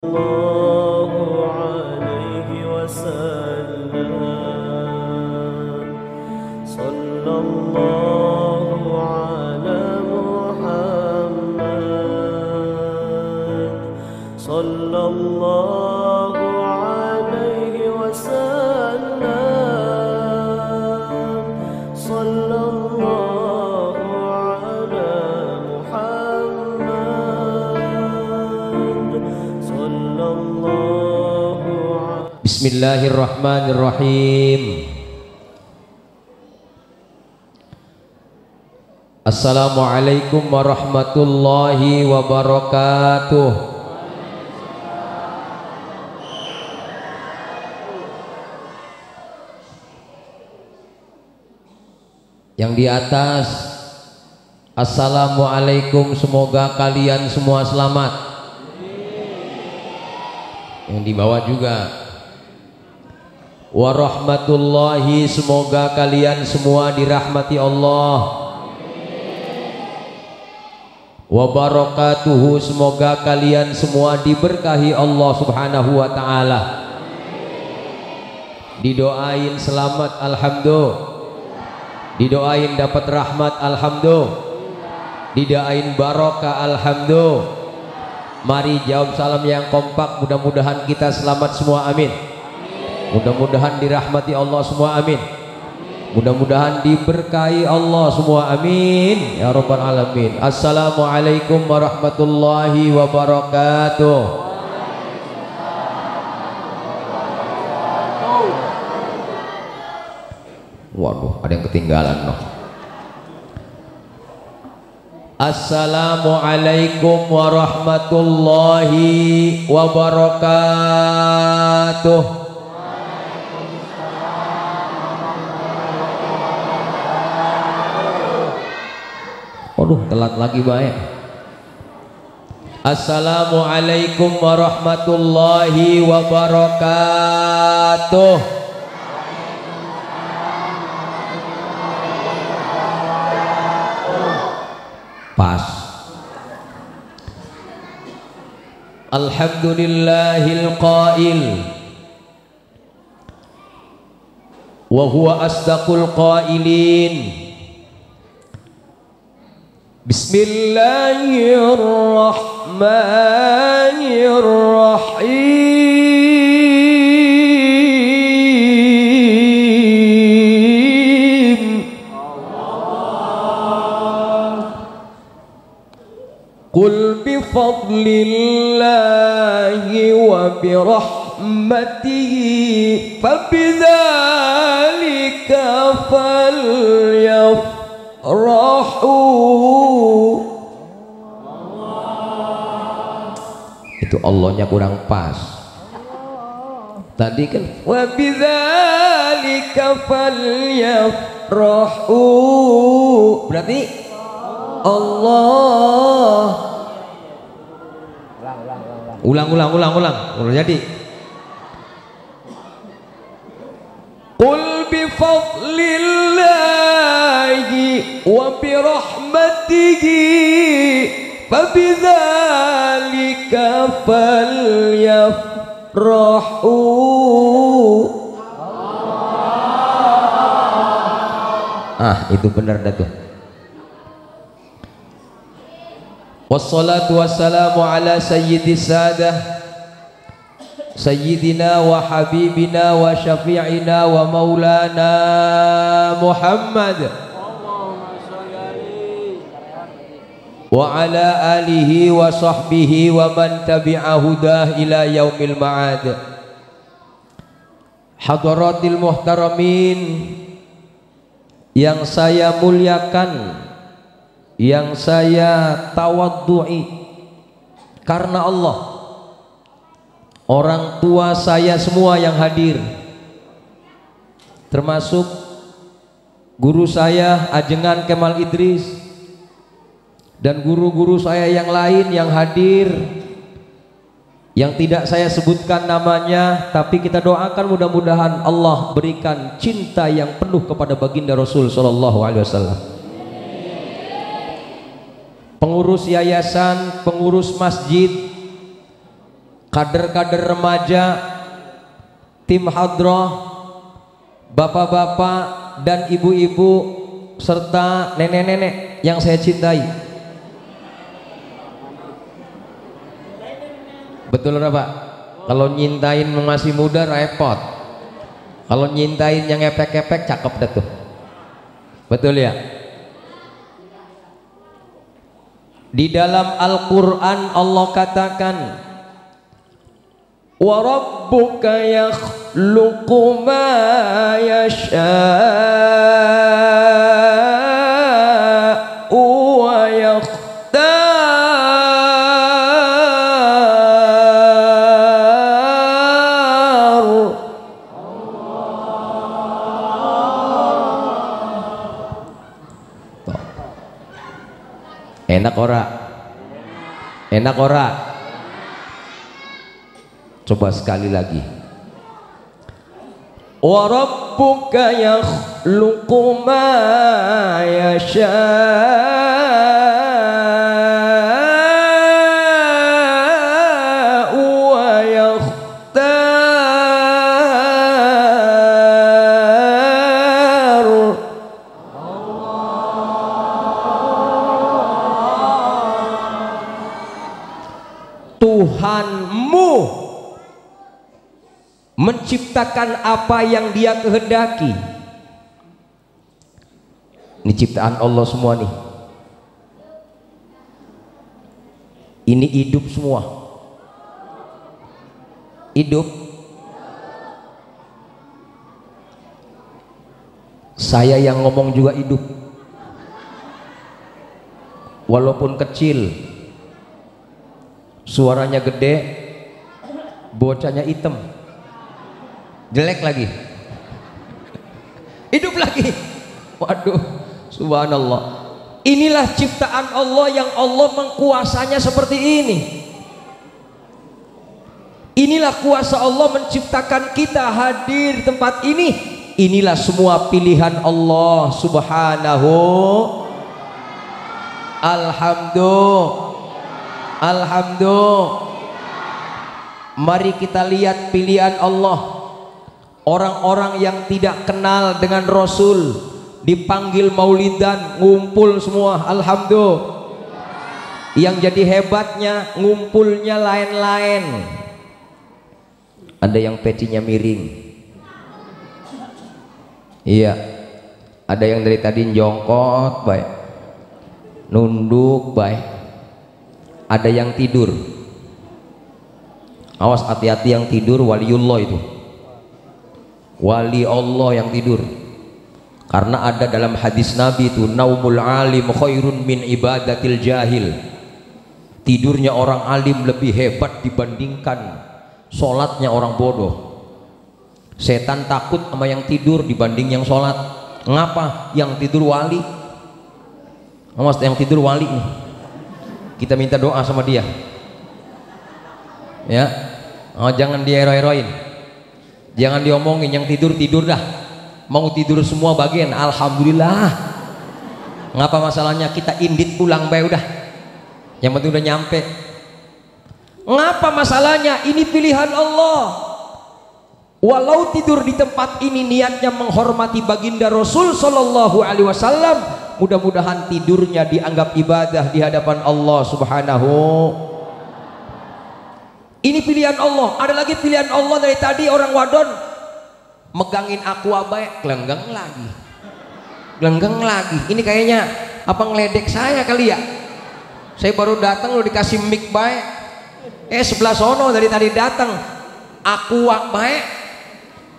الله عليه وسلم صلى الله على محمد صلى الله عليه وسلم صلى الله على محمد صلى الله على Bismillahirrahmanirrahim. Assalamualaikum warahmatullahi wabarakatuh. Yang di atas, assalamualaikum, semoga kalian semua selamat. Yang di bawah juga, warahmatullahi, semoga kalian semua dirahmati Allah. Wabarakatuhu, semoga kalian semua diberkahi Allah subhanahu wa ta'ala. Didoain selamat, alhamdulillah. Didoain dapat rahmat, alhamdulillah. Didoain barokah, alhamdulillah. Mari jawab salam yang kompak, mudah-mudahan kita selamat semua, amin. Mudah-mudahan dirahmati Allah semua, amin. Mudah-mudahan diberkahi Allah semua, amin ya rabbal alamin. Assalamualaikum warahmatullahi wabarakatuh. Waduh, ada yang ketinggalan noh. Assalamualaikum warahmatullahi wabarakatuh. Waduh, telat lagi baik. Assalamualaikum warahmatullahi wabarakatuh. Pas. Alhamdulillahil qail wa huwa asdaqul qailin. Bismillahirrahmanirrahim. Qul bifadlillahi wa birahmatihi fabidzalika falyafrahu. Itu Allahnya kurang pas. Tadi kan wa bidzalika falyafrahu, berarti Allah. Ulang. Jadi qul bifadlillahi wa birahmatihi fabidzalika falyafrahu. Itu benar dah tuh. Wassalatu wassalamu ala sayyidis sadah sayyidina wa habibina wa syafi'ina wa maulana Muhammad wa ala alihi wa sahbihi wa man tabi'a hudah ila yaumil ma'ad. Hadaratil muhtaramin yang saya muliakan, yang saya tawaddu'i karena Allah, orang tua saya semua yang hadir, termasuk guru saya Ajengan Kemal Idris dan guru-guru saya yang lain yang hadir, yang tidak saya sebutkan namanya, tapi kita doakan mudah-mudahan Allah berikan cinta yang penuh kepada baginda Rasul sallallahu alaihi wasallam. Pengurus yayasan, pengurus masjid, kader-kader remaja, tim hadroh, bapak-bapak dan ibu-ibu serta nenek-nenek yang saya cintai. Betul nggak Pak? Kalau nyintain masih muda repot. Kalau nyintain yang epek-epek cakep dah tuh. Betul ya? Di dalam Al-Quran Allah katakan, wa rabbuka yakhluqu ma yasha'u wa yakhtar. Enak ora? Enak ora? Coba sekali lagi. Wa rabbuka yakhluqu ma yasha'u wa yakhtar. Tuhanmu menciptakan apa yang Dia kehendaki. Ini ciptaan Allah semua nih. Ini hidup semua. Hidup. Saya yang ngomong juga hidup. Walaupun kecil, suaranya gede, bocahnya hitam, jelek lagi, hidup lagi. Waduh, subhanallah. Inilah ciptaan Allah yang Allah mengkuasanya seperti ini. Inilah kuasa Allah menciptakan kita hadir di tempat ini. Inilah semua pilihan Allah subhanahu. Alhamdulillah. Mari kita lihat pilihan Allah. Orang-orang yang tidak kenal dengan Rasul dipanggil maulidan, ngumpul semua. Alhamdulillah. Yang jadi hebatnya ngumpulnya lain-lain. Ada yang pecinya miring. Iya. Ada yang dari tadi jongkot baik, nunduk baik. Ada yang tidur. Awas, hati-hati yang tidur waliullah itu. Wali Allah yang tidur. Karena ada dalam hadis Nabi itu, naumul alim khairun min ibadatil jahil. Tidurnya orang alim lebih hebat dibandingkan sholatnya orang bodoh. Setan takut sama yang tidur dibanding yang sholat. Ngapa? Yang tidur wali. Awas, yang tidur wali nih. Kita minta doa sama dia, ya. Jangan diero-eroin, jangan diomongin. Yang tidur dah, mau tidur semua bagian. Alhamdulillah. Ngapa masalahnya? Kita indit pulang bae udah, yang penting udah nyampe. Ngapa masalahnya? Ini pilihan Allah. Walau tidur di tempat ini niatnya menghormati baginda Rasul Sallallahu Alaihi Wasallam, mudah-mudahan tidurnya dianggap ibadah di hadapan Allah subhanahu. Ini pilihan Allah. Ada lagi pilihan Allah dari tadi. Orang wadon megangin aqua baik, gelenggang lagi, gelenggang lagi. Ini kayaknya apa ngeledek saya kali ya. Saya baru datang lo dikasih mic baik, sebelah sono dari tadi datang aqua baik.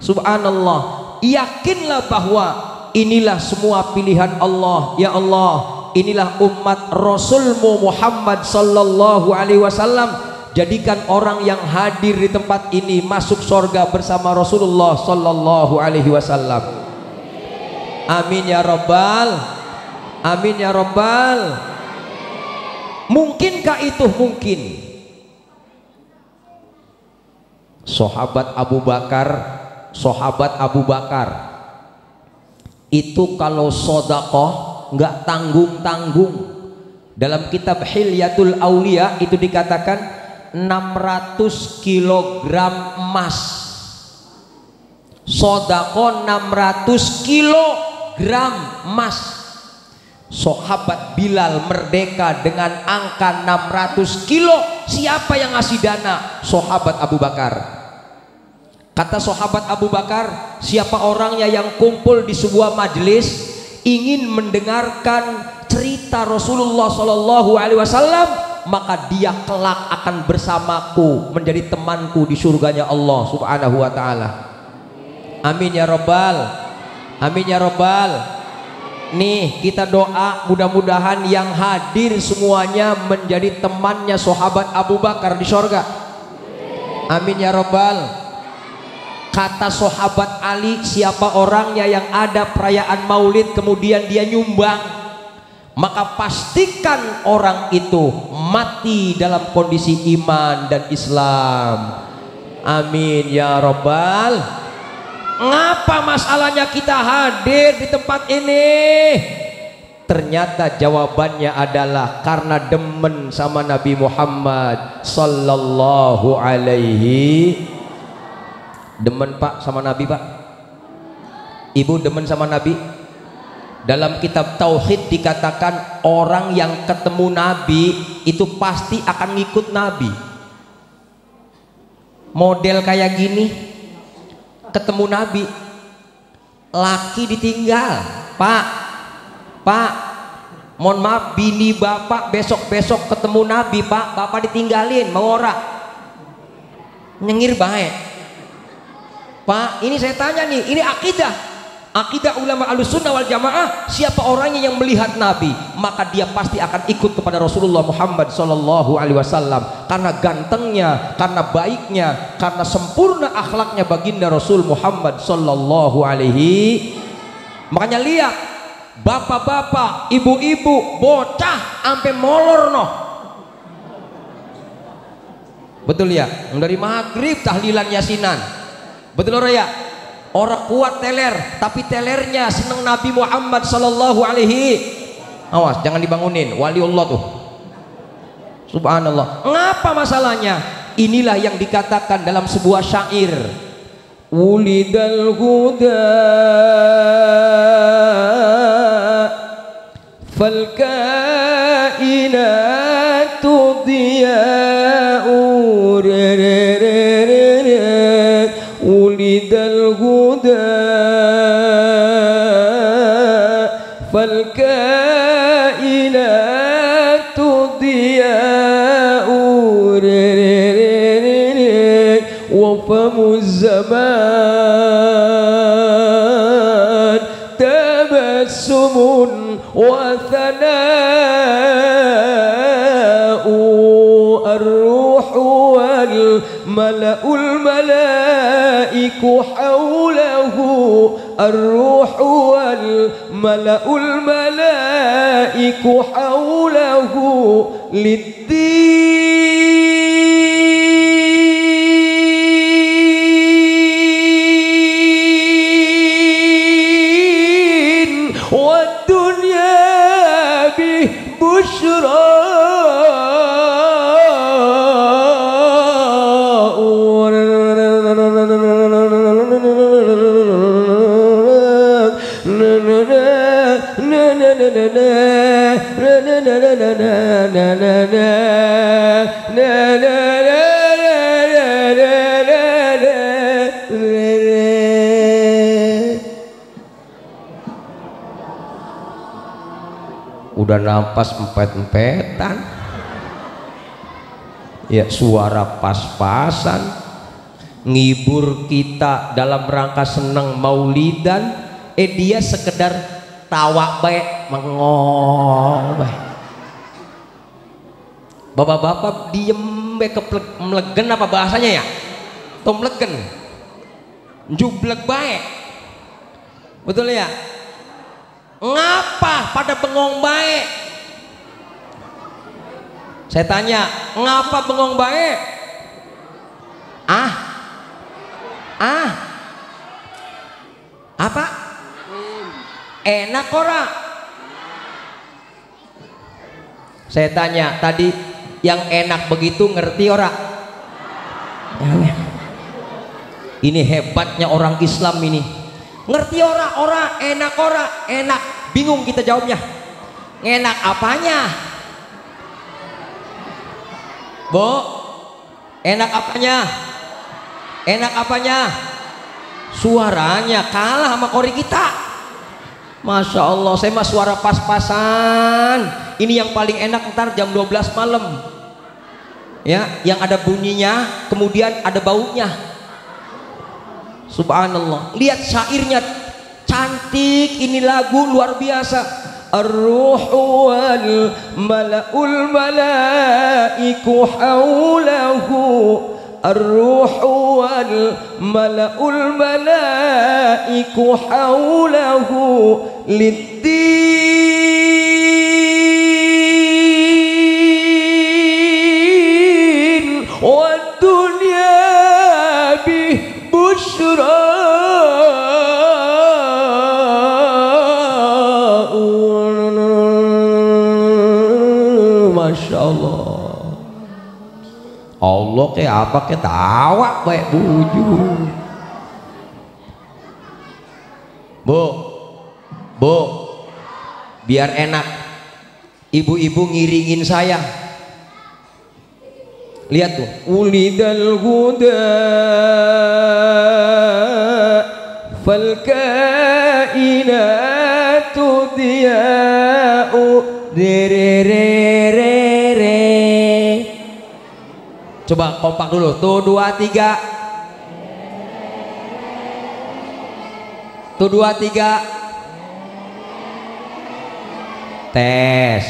Subhanallah. Yakinlah bahwa inilah semua pilihan Allah. Ya Allah, inilah umat Rasulmu Muhammad Sallallahu Alaihi Wasallam. Jadikan orang yang hadir di tempat ini masuk surga bersama Rasulullah Sallallahu Alaihi Wasallam. Amin ya Rabbal. Amin ya Rabbal. Mungkinkah itu? Mungkin. Sahabat Abu Bakar itu kalau sodakoh nggak tanggung-tanggung. Dalam kitab Hilyatul Aulia itu dikatakan 600 kilogram emas. Sodako 600 kilogram emas. Sahabat Bilal merdeka dengan angka 600 kilo. Siapa yang ngasih dana? Sahabat Abu Bakar. Kata sahabat Abu Bakar, siapa orangnya yang kumpul di sebuah majelis ingin mendengarkan cerita Rasulullah Shallallahu Alaihi Wasallam, maka dia kelak akan bersamaku, menjadi temanku di surganya Allah Subhanahu Wa Taala. Amin ya robbal, amin ya robbal. Nih kita doa mudah-mudahan yang hadir semuanya menjadi temannya sahabat Abu Bakar di surga. Amin ya robbal. Kata sahabat Ali, siapa orangnya yang ada perayaan maulid kemudian dia nyumbang, maka pastikan orang itu mati dalam kondisi iman dan Islam. Amin ya robbal. Ngapa masalahnya kita hadir di tempat ini? Ternyata jawabannya adalah karena demen sama Nabi Muhammad sallallahu alaihi. Demen Pak sama Nabi Pak? Ibu demen sama Nabi? Dalam kitab Tauhid dikatakan orang yang ketemu Nabi itu pasti akan ngikut Nabi. Model kayak gini, ketemu Nabi, laki ditinggal, Pak, mohon maaf, bini bapak besok ketemu Nabi, Pak, bapak ditinggalin, mau ora? Nyengir baik. Pak, ini saya tanya nih, ini akidah ulama Ahlussunnah wal Jamaah, siapa orangnya yang melihat Nabi, maka dia pasti akan ikut kepada Rasulullah Muhammad Sallallahu Alaihi Wasallam karena gantengnya, karena baiknya, karena sempurna akhlaknya baginda Rasul Muhammad Sallallahu Alaihi. Makanya lihat bapak-bapak, ibu-ibu, bocah sampai molor noh. Betul ya? Dari maghrib tahlilan yasinan. Betul orang ya? Orang kuat teler, tapi telernya seneng Nabi Muhammad Sallallahu Alaihi. Awas, jangan dibangunin, waliullah tuh. Subhanallah. Ngapa masalahnya? Inilah yang dikatakan dalam sebuah syair. Ulidal huda fal kainatu diya'u. Ulidal huda fal kainatu diya'u wa famuz zaman tabassumun wa thana'u ar-ruhu wal mala'ul malaiku hawlahu ar-ruhu wal mala'ul malaiku hawlahu lid-din wa dunya bih bushra. Udah nafas empet-empetan ya, suara pas-pasan, ngibur kita dalam rangka seneng maulidan, dia sekedar tawa baik, mengong baik. Bapak-bapak diem baik, mlegen apa bahasanya ya? Tom mlegen, jublek baik, betul ya? Ngapa pada bengong baik? Saya tanya, ngapa bengong baik? Apa? Enak ora? Saya tanya tadi, yang enak begitu ngerti ora? Ini hebatnya orang Islam ini. Ngerti ora, enak, bingung kita jawabnya. Enak apanya? Bu, enak apanya? Enak apanya? Suaranya kalah sama kori kita. Masya Allah, saya mah suara pas-pasan. Ini yang paling enak ntar jam 12 malam. Ya, yang ada bunyinya, kemudian ada baunya. Subhanallah. Lihat syairnya cantik, ini lagu luar biasa. Ar-ruhu wal mala'ul mala'iku haulahu, ar-ruhu wal mala'ul mala'iku haulahu lid-din wa dunya bih busyra. Masya Allah. Allah kayak apa ketawa baik buju. Bu, biar enak, ibu-ibu ngiringin saya. Lihat tuh, ulidal huda fal kainatu diya'u dererere. Coba kompak dulu, tuh 2 3. Tuh 2 3. Tes.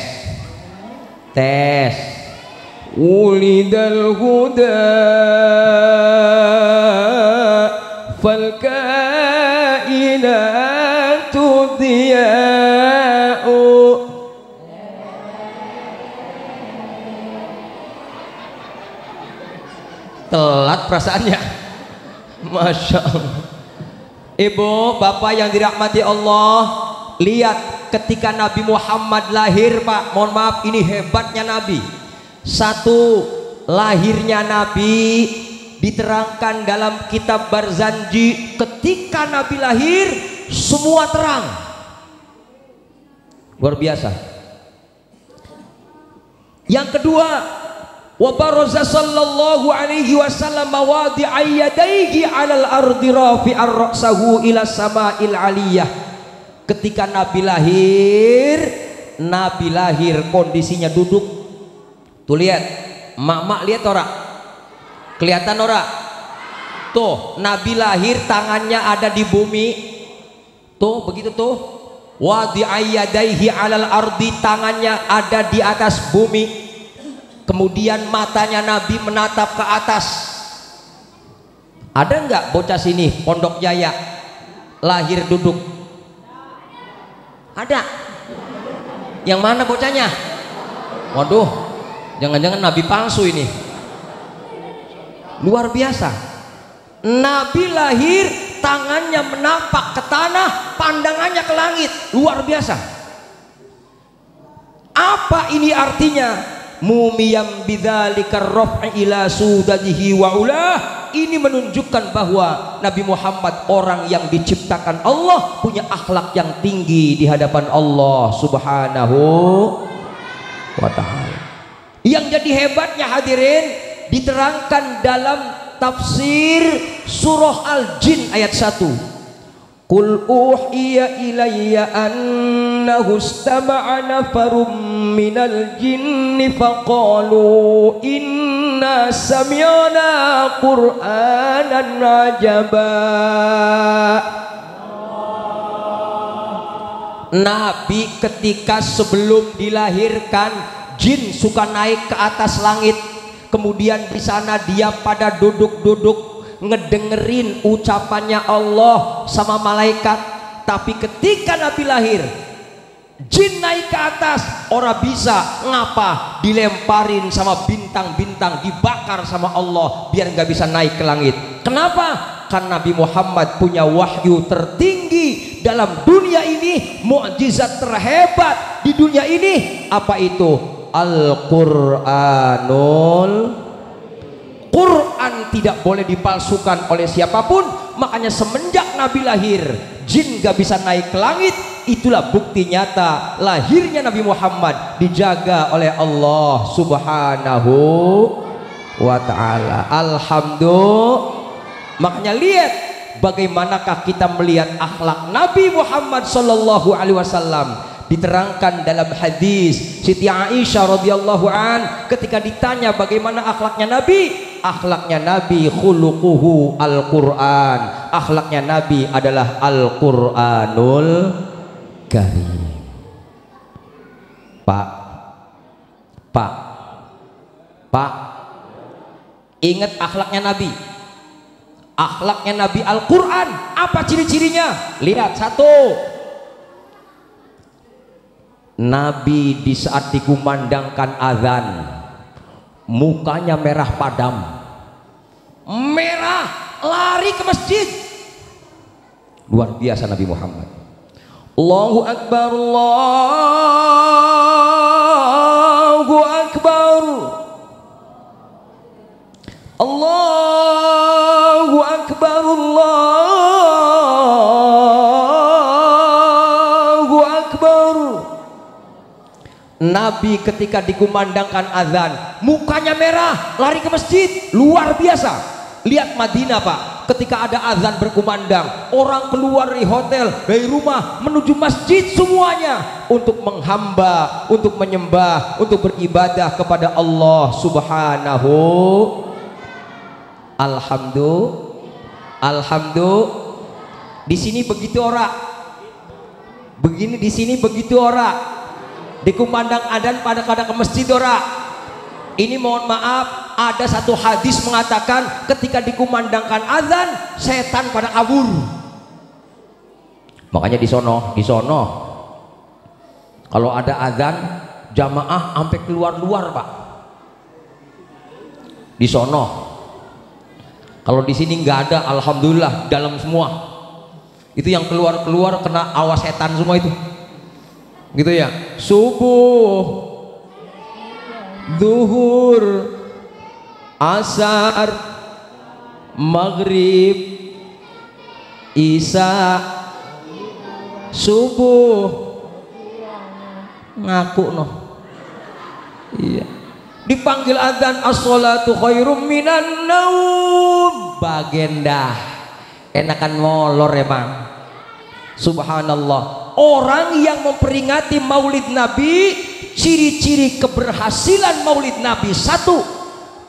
Ulidal huda fal kainatu diya'u. Telat perasaannya. Masya Allah. Ibu, bapak yang dirahmati Allah, lihat ketika Nabi Muhammad lahir, Pak, mohon maaf, ini hebatnya Nabi. Satu, lahirnya Nabi diterangkan dalam kitab Barzanji. Ketika Nabi lahir semua terang, luar biasa. Yang kedua, wa baraza sallallahu alaihi wasallam mawadi'a yadayhi 'alal ardi rafi'ar ra'sahu ila sama'il 'aliyah. Ketika Nabi lahir kondisinya duduk. Tuh lihat, mak lihat ora? Kelihatan ora? Tuh, Nabi lahir tangannya ada di bumi. Tuh, begitu tuh. Wadi'a yadayhi 'alal ardi, tangannya ada di atas bumi. Kemudian matanya Nabi menatap ke atas. Ada nggak bocah sini Pondok Jaya lahir duduk? Ada. Yang mana bocahnya? Waduh, jangan-jangan Nabi palsu ini. Luar biasa. Nabi lahir tangannya menapak ke tanah, pandangannya ke langit. Luar biasa. Apa ini artinya? Mumiyam bidzalika raf'i ila sudadihi wa ulah. Ini menunjukkan bahwa Nabi Muhammad orang yang diciptakan Allah, punya akhlak yang tinggi di hadapan Allah Subhanahu wa ta'ala. Yang jadi hebatnya hadirin, diterangkan dalam tafsir surah Al-Jin ayat 1. Qul uhiya ilayya annahu istama'a nafarum minal jinni faqalu inna sami'na qur'anan ajaba. Nabi ketika sebelum dilahirkan, jin suka naik ke atas langit, kemudian di sana dia pada duduk-duduk ngedengerin ucapannya Allah sama malaikat. Tapi ketika Nabi lahir, jin naik ke atas, orang bisa ngapa? Dilemparin sama bintang-bintang, dibakar sama Allah biar nggak bisa naik ke langit. Kenapa? Karena Nabi Muhammad punya wahyu tertinggi dalam dunia ini, mukjizat terhebat di dunia ini. Apa itu? Al-Quran Al-Quran tidak boleh dipalsukan oleh siapapun. Makanya semenjak Nabi lahir, jin gak bisa naik ke langit. Itulah bukti nyata lahirnya Nabi Muhammad dijaga oleh Allah Subhanahu wa ta'ala. Alhamdulillah. Makanya lihat bagaimanakah kita melihat akhlak Nabi Muhammad sallallahu alaihi wasallam. Diterangkan dalam hadis Siti Aisyah radhiyallahu an ketika ditanya bagaimana akhlaknya Nabi khuluquhu Al-Quran. Akhlaknya Nabi adalah Al-Quranul Karim. Pak, ingat akhlaknya Nabi. Akhlaknya Nabi Al-Quran. Apa ciri-cirinya? Lihat, satu, Nabi di saat dikumandangkan azan mukanya merah padam, merah, lari ke masjid. Luar biasa Nabi Muhammad. Allahu Akbar, Allahu Akbar, Allahu Akbar, Allahu Akbar. Nabi ketika dikumandangkan azan mukanya merah, lari ke masjid. Luar biasa. Lihat Madinah Pak, ketika ada azan berkumandang, orang keluar dari hotel, dari rumah menuju masjid semuanya untuk menghamba, untuk menyembah, untuk beribadah kepada Allah Subhanahu. Alhamdulillah. Di sini begitu ora? Begini di sini begitu ora? Dikumandang adzan pada ke masjid ora? Ini mohon maaf, ada satu hadis mengatakan ketika dikumandangkan adzan setan pada kabur. Makanya di sono kalau ada adzan jamaah sampai keluar-luar Pak. Di sono. Kalau di sini nggak ada, alhamdulillah dalam semua. Itu yang keluar-keluar kena awas setan semua itu. Gitu ya. Subuh, zuhur, asar, maghrib, isya, subuh. Ngaku noh. Iya. Dipanggil adzan as-sholatu khairum minan naum. Bagenda. Enakan molor emang. Subhanallah. Orang yang memperingati Maulid Nabi, ciri-ciri keberhasilan Maulid Nabi, satu,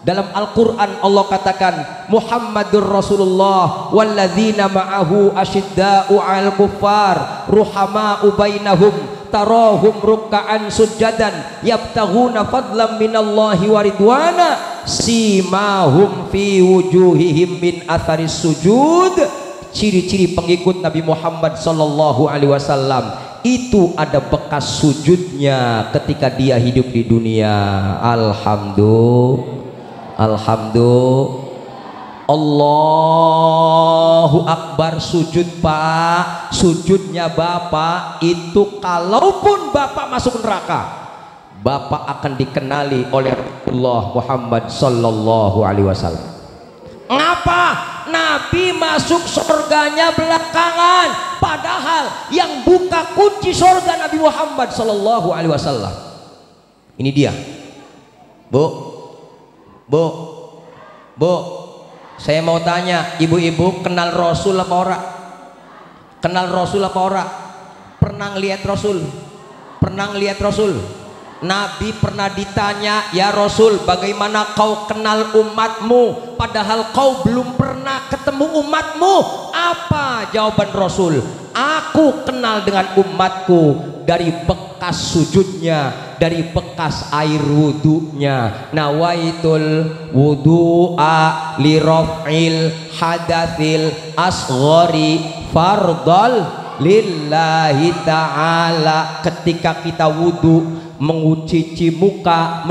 dalam Al-Quran Allah katakan Muhammadur Rasulullah walladzina ma'ahu asyidda'u 'alal kuffar ruhama'u bainahum tarahum ruk'an sujadan yabtaghuna fadlan minallahi wa ridwana simahum fi wujuhihim min atharis sujud. Ciri-ciri pengikut Nabi Muhammad sallallahu alaihi wasallam itu ada bekas sujudnya ketika dia hidup di dunia. Alhamdulillah. Allahu Akbar. Sujud Pak, sujudnya Bapak itu kalaupun Bapak masuk neraka, Bapak akan dikenali oleh Rasulullah Muhammad sallallahu alaihi wasallam. Ngapa? Nabi masuk surganya belakangan, padahal yang buka kunci surga Nabi Muhammad sallallahu alaihi wasallam. Ini dia. Bu, saya mau tanya, ibu-ibu kenal Rasul apa ora? Kenal Rasul apa ora? Pernah ngelihat Rasul? Pernah ngelihat Rasul? Nabi pernah ditanya, ya Rasul, bagaimana kau kenal umatmu padahal kau belum pernah ketemu umatmu? Apa jawaban Rasul? Aku kenal dengan umatku dari bekas sujudnya, dari bekas air wudunya. Nawaitul wudu'a li raf'il hadatsil asghari fardal lillahi ta'ala. Ketika kita wudu, mencuci muka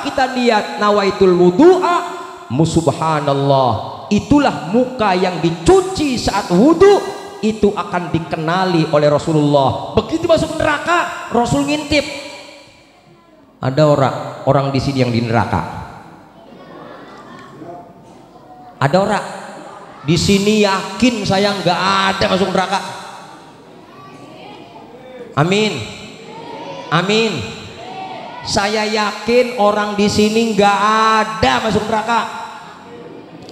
kita niat nawaitul wudu'a, subhanallah, itulah muka yang dicuci saat wudu itu akan dikenali oleh Rasulullah. Begitu masuk neraka, Rasul ngintip. Ada orang di sini yang di neraka. Ada ora? Di sini yakin saya nggak ada masuk neraka? Amin. Amin. Saya yakin orang di sini nggak ada masuk neraka.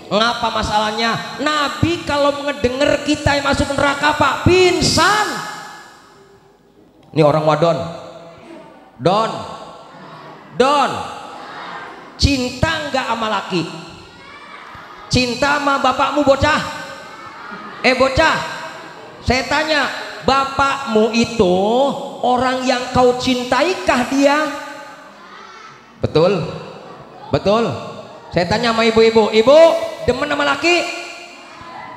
Ngapa masalahnya? Nabi kalau ngedenger kita yang masuk neraka Pak, pingsan. Ini orang wadon. Don. Cinta nggak sama laki? Cinta sama bapakmu bocah? Bocah, saya tanya, bapakmu itu orang yang kau cintaikah dia? Betul? Saya tanya sama ibu-ibu, ibu demen sama laki?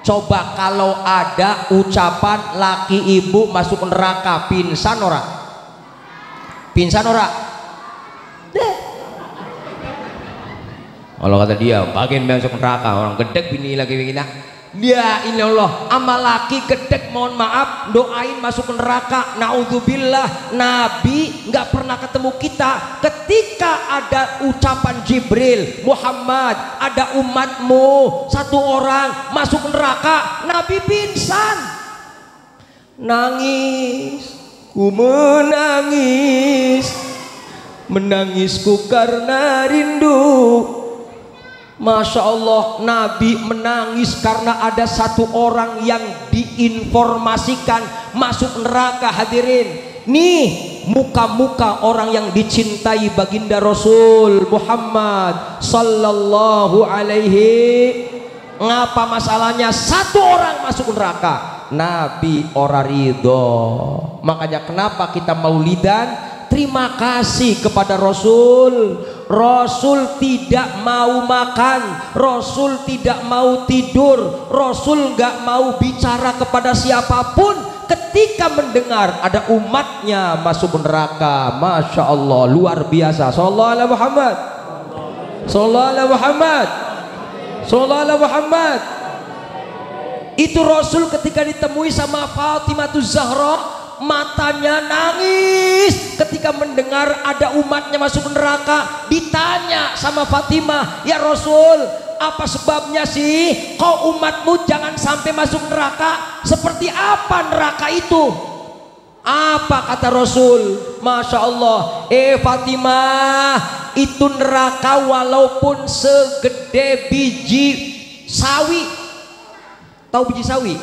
Coba kalau ada ucapan laki ibu masuk neraka, pingsan ora? Kalau kata dia, bagian masuk neraka orang gedek bini lagi kita. Ya ini Allah, amal laki gedek, mohon maaf, doain masuk neraka. Naudzubillah. Nabi nggak pernah ketemu kita ketika ada ucapan Jibril, Muhammad, ada umatmu satu orang masuk neraka, Nabi pingsan. Nangis, ku menangisku karena rindu. Masya Allah, Nabi menangis karena ada satu orang yang diinformasikan masuk neraka. Hadirin, nih muka-muka orang yang dicintai baginda Rasul Muhammad sallallahu alaihi. Ngapa masalahnya satu orang masuk neraka? Nabi ora ridho. Makanya kenapa kita maulidan? Terima kasih kepada Rasul. Rasul tidak mau makan, Rasul tidak mau tidur, Rasul nggak mau bicara kepada siapapun ketika mendengar ada umatnya masuk neraka. Masya Allah, luar biasa. Sallallahu alaihi Muhammad, sallallahu alaihi Muhammad, sallallahu alaihi Muhammad. Itu Rasul ketika ditemui sama Fatimah Zahra, matanya nangis ketika mendengar ada umatnya masuk neraka. Ditanya sama Fatimah, ya Rasul, apa sebabnya sih kau umatmu jangan sampai masuk neraka? Seperti apa neraka itu? Apa kata Rasul? Masya Allah, Fatimah, itu neraka walaupun segede biji sawi. Tahu biji sawi?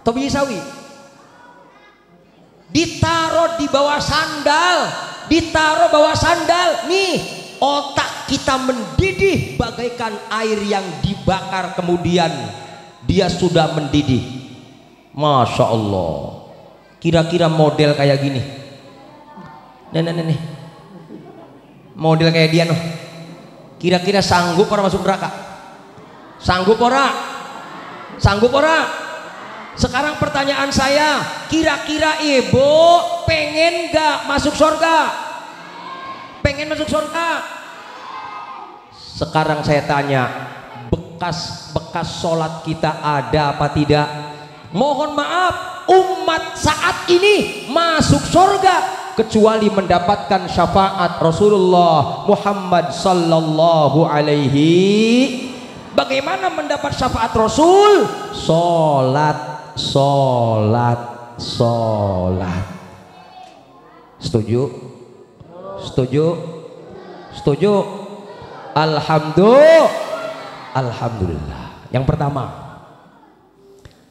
Tahu biji sawi? Ditaruh di bawah sandal, nih otak kita mendidih bagaikan air yang dibakar, kemudian dia sudah mendidih. Masya Allah, kira-kira model kayak gini, nih model kayak dia noh, kira-kira sanggup orang masuk neraka? Sanggup ora? Sekarang pertanyaan saya, kira-kira ibu pengen gak masuk surga? Pengen masuk surga? Sekarang saya tanya, bekas sholat kita ada apa tidak? Mohon maaf, umat saat ini masuk surga kecuali mendapatkan syafaat Rasulullah Muhammad sallallahu alaihi. Bagaimana mendapat syafaat Rasul? Sholat. Setuju? Alhamdulillah. Yang pertama.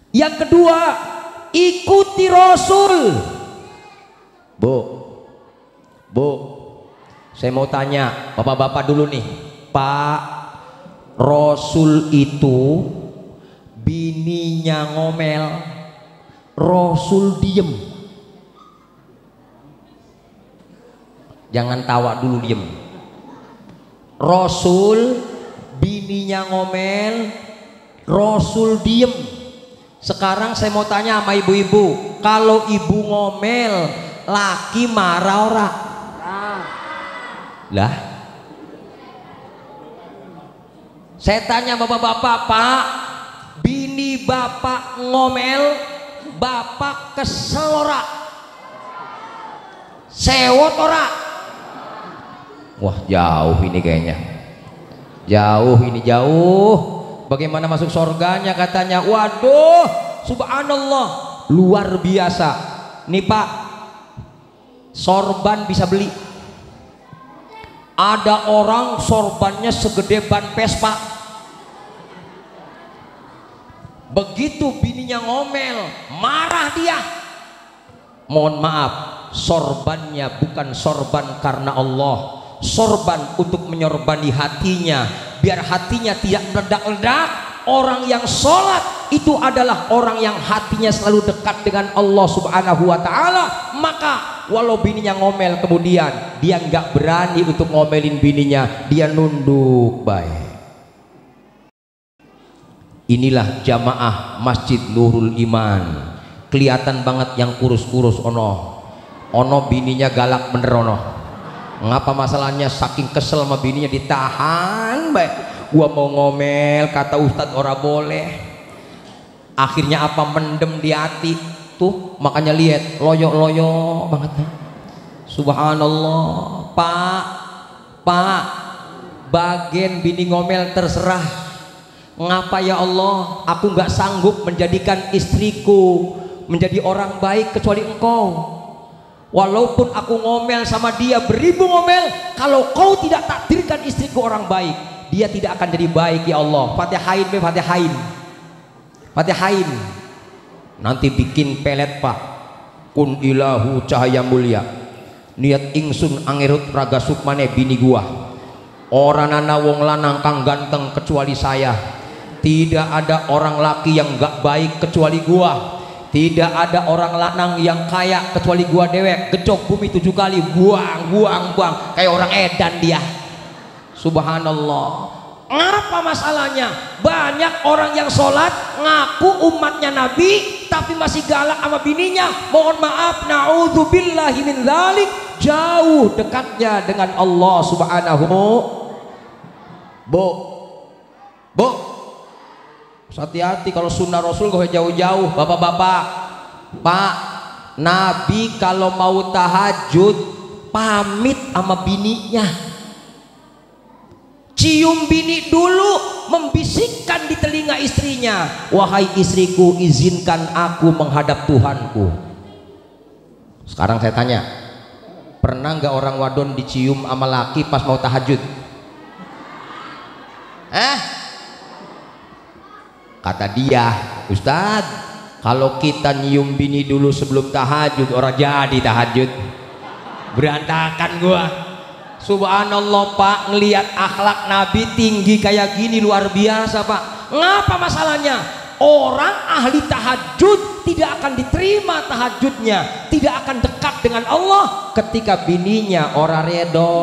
Yang kedua, ikuti Rasul. Bu, saya mau tanya bapak-bapak dulu nih. Pak, Rasul itu bininya ngomel, Rasul diem. Jangan tawa dulu, diem. Rasul bininya ngomel, Rasul diem. Sekarang saya mau tanya sama ibu-ibu, kalau ibu ngomel, laki marah ora? Lah, saya tanya bapak-bapak, Pak, bini bapak ngomel, bapak kesel ora? Sewot ora? Wah, jauh ini kayaknya. Jauh. Bagaimana masuk surganya katanya? Waduh, subhanallah, luar biasa. Nih Pak, sorban bisa beli. Ada orang sorbannya segede ban Vespa. Begitu bininya ngomel, marah dia. Mohon maaf, sorbannya bukan sorban karena Allah, sorban untuk menyorbani hatinya, biar hatinya tidak meledak-ledak. Orang yang sholat itu adalah orang yang hatinya selalu dekat dengan Allah Subhanahu wa Ta'ala. Maka walau bininya ngomel, kemudian dia nggak berani untuk ngomelin bininya, dia nunduk baik. Inilah jamaah Masjid Nurul Iman. Kelihatan banget yang kurus-kurus ono bininya galak bener ono. Ngapa masalahnya? Saking kesel sama bininya ditahan baik. Gua mau ngomel, kata Ustadz ora boleh. Akhirnya apa? Mendem di hati tuh. Makanya lihat loyo-loyo banget. Subhanallah. Pak, bagian bini ngomel terserah. Ngapa ya Allah, aku nggak sanggup menjadikan istriku menjadi orang baik kecuali engkau. Walaupun aku ngomel sama dia beribu ngomel, kalau kau tidak takdirkan istriku orang baik, dia tidak akan jadi baik ya Allah. Fatihain, Fatihain. Nanti bikin pelet Pak. Kun ilahu cahaya mulia. Niat ingsun angirut raga sukmane bini gua. Oranana wong lanang kang ganteng kecuali saya. Tidak ada orang laki yang gak baik kecuali gua. Tidak ada orang lanang yang kaya kecuali gua dewek. Gecok bumi 7 kali, buang. Kayak orang edan dia. Subhanallah. Apa masalahnya? Banyak orang yang sholat ngaku umatnya Nabi tapi masih galak sama bininya. Mohon maaf, na'udzubillahi min dzalik. Jauh dekatnya dengan Allah Subhanahu. Bu, hati-hati kalau sunnah Rasul gak jauh-jauh. Bapak-bapak, Pak, Nabi kalau mau tahajud pamit sama bininya, cium bini dulu, membisikkan di telinga istrinya, wahai istriku, izinkan aku menghadap Tuhanku. Sekarang saya tanya, pernah nggak orang wadon dicium sama laki pas mau tahajud? Kata dia, Ustadz, kalau kita nyium bini dulu sebelum tahajud, orang jadi tahajud. Berantakan gua. Subhanallah Pak, ngelihat akhlak Nabi tinggi kayak gini luar biasa Pak. Ngapa masalahnya? Orang ahli tahajud tidak akan diterima tahajudnya, tidak akan dekat dengan Allah ketika bininya ora redo.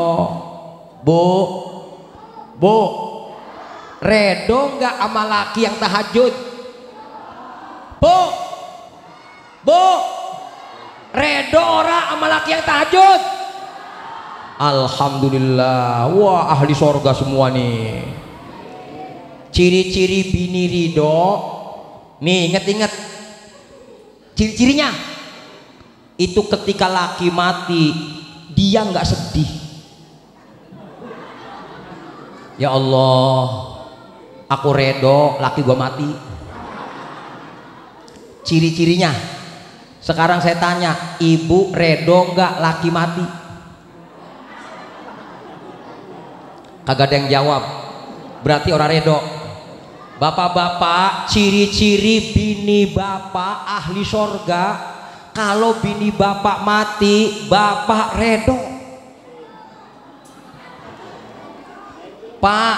Bu, redo nggak sama laki yang tahajud? Bu, redo ora sama laki yang tahajud? Alhamdulillah, wah ahli sorga semua nih. Ciri-ciri bini ridho, nih inget-inget ciri-cirinya. Itu ketika laki mati, dia nggak sedih. Ya Allah, aku redo laki gua mati. Ciri-cirinya. Sekarang saya tanya, ibu redo nggak laki mati? Kagak ada yang jawab, berarti orang redo. Bapak-bapak, ciri-ciri bini bapak ahli sorga, kalau bini bapak mati, bapak redo. Pak,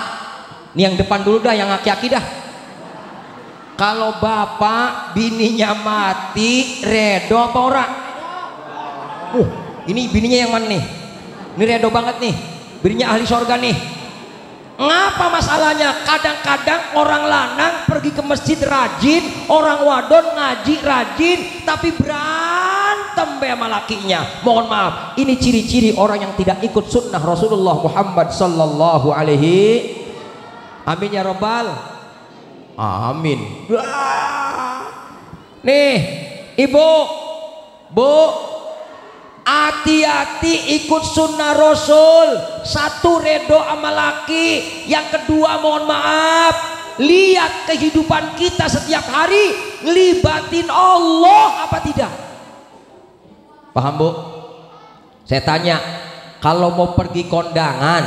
ini yang depan dulu dah, yang aki-aki dah. Kalau bapak bininya mati, redo apa orang? Ini bininya yang mana nih? Ini redo banget nih, bininya ahli sorga nih. Ngapa masalahnya? Kadang-kadang orang lanang pergi ke masjid rajin, orang wadon ngaji rajin, tapi berantem sama lakinya. Mohon maaf, ini ciri-ciri orang yang tidak ikut sunnah Rasulullah Muhammad sallallahu alaihi. Amin ya robbal. Amin. Nih, ibu, bu, hati-hati ikut sunnah Rasul. Satu, redo sama laki. Yang kedua, mohon maaf, Lihat kehidupan kita setiap hari ngelibatin Allah apa tidak? Paham Bu? Saya tanya, kalau mau pergi kondangan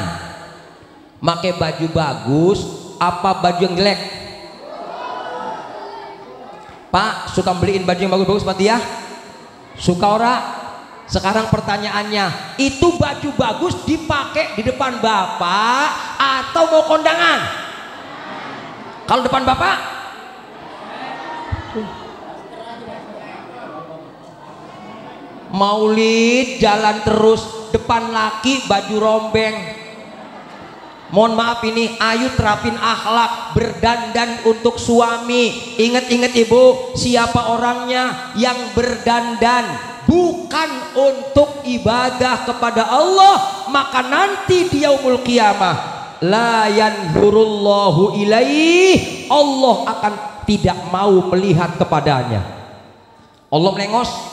pakai baju bagus apa baju yang jelek? Pak, suka beliin baju yang bagus-bagus Pak ya? Suka ora? Sekarang pertanyaannya, itu baju bagus dipakai di depan Bapak atau mau kondangan? Kalau depan Bapak? Maulid jalan terus, depan laki baju rombeng. Mohon maaf ini, ayo terapin akhlak berdandan untuk suami. Ingat-ingat Ibu, siapa orangnya yang berdandan bukan untuk ibadah kepada Allah, maka nanti di yaumul qiyamah la yanzurullahu ilaih, Allah akan tidak mau melihat kepadanya. Allah melengos.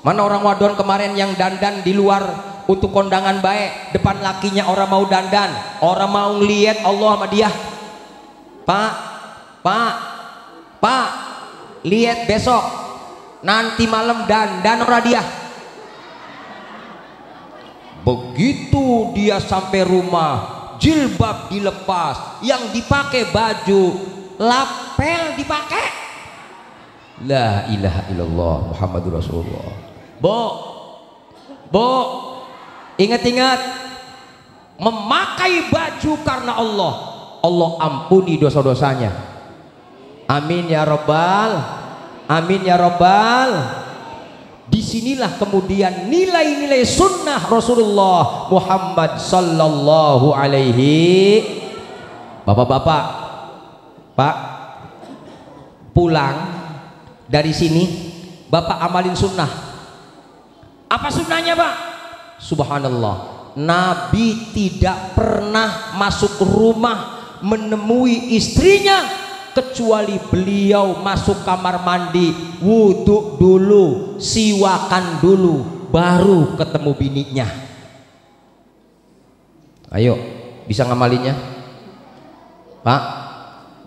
Mana orang wadon kemarin yang dandan di luar untuk kondangan baik, depan lakinya orang mau dandan, orang mau ngeliat Allah sama dia. Pak, lihat besok nanti malam dandan orang dia. Begitu dia sampai rumah, jilbab dilepas, yang dipakai baju lapel dipakai. La ilaha illallah Muhammadur Rasulullah. Bo, ingat-ingat, memakai baju karena Allah, Allah ampuni dosa-dosanya. Amin ya Rabbal, amin ya Rabbal. Disinilah kemudian nilai-nilai sunnah Rasulullah Muhammad sallallahu alaihi. Bapak-bapak, Pak, pulang dari sini Bapak amalin sunnah. Apa sunnahnya Pak? Subhanallah, Nabi tidak pernah masuk rumah menemui istrinya kecuali beliau masuk kamar mandi, wudhu dulu, siwakan dulu, baru ketemu bininya. Ayo, bisa ngamalinya Pak?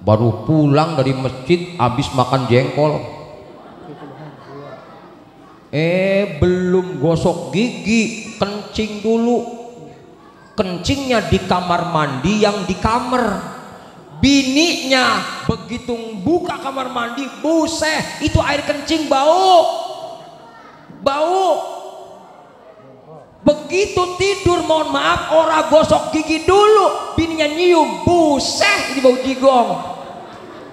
Baru pulang dari masjid habis makan jengkol, belum gosok gigi, kencing dulu. Kencingnya di kamar mandi yang di kamar. Bininya begitu buka kamar mandi, buset, itu air kencing bau. Begitu tidur, mohon maaf, orang gosok gigi dulu, bininya nyium, buset, ini bau jigong.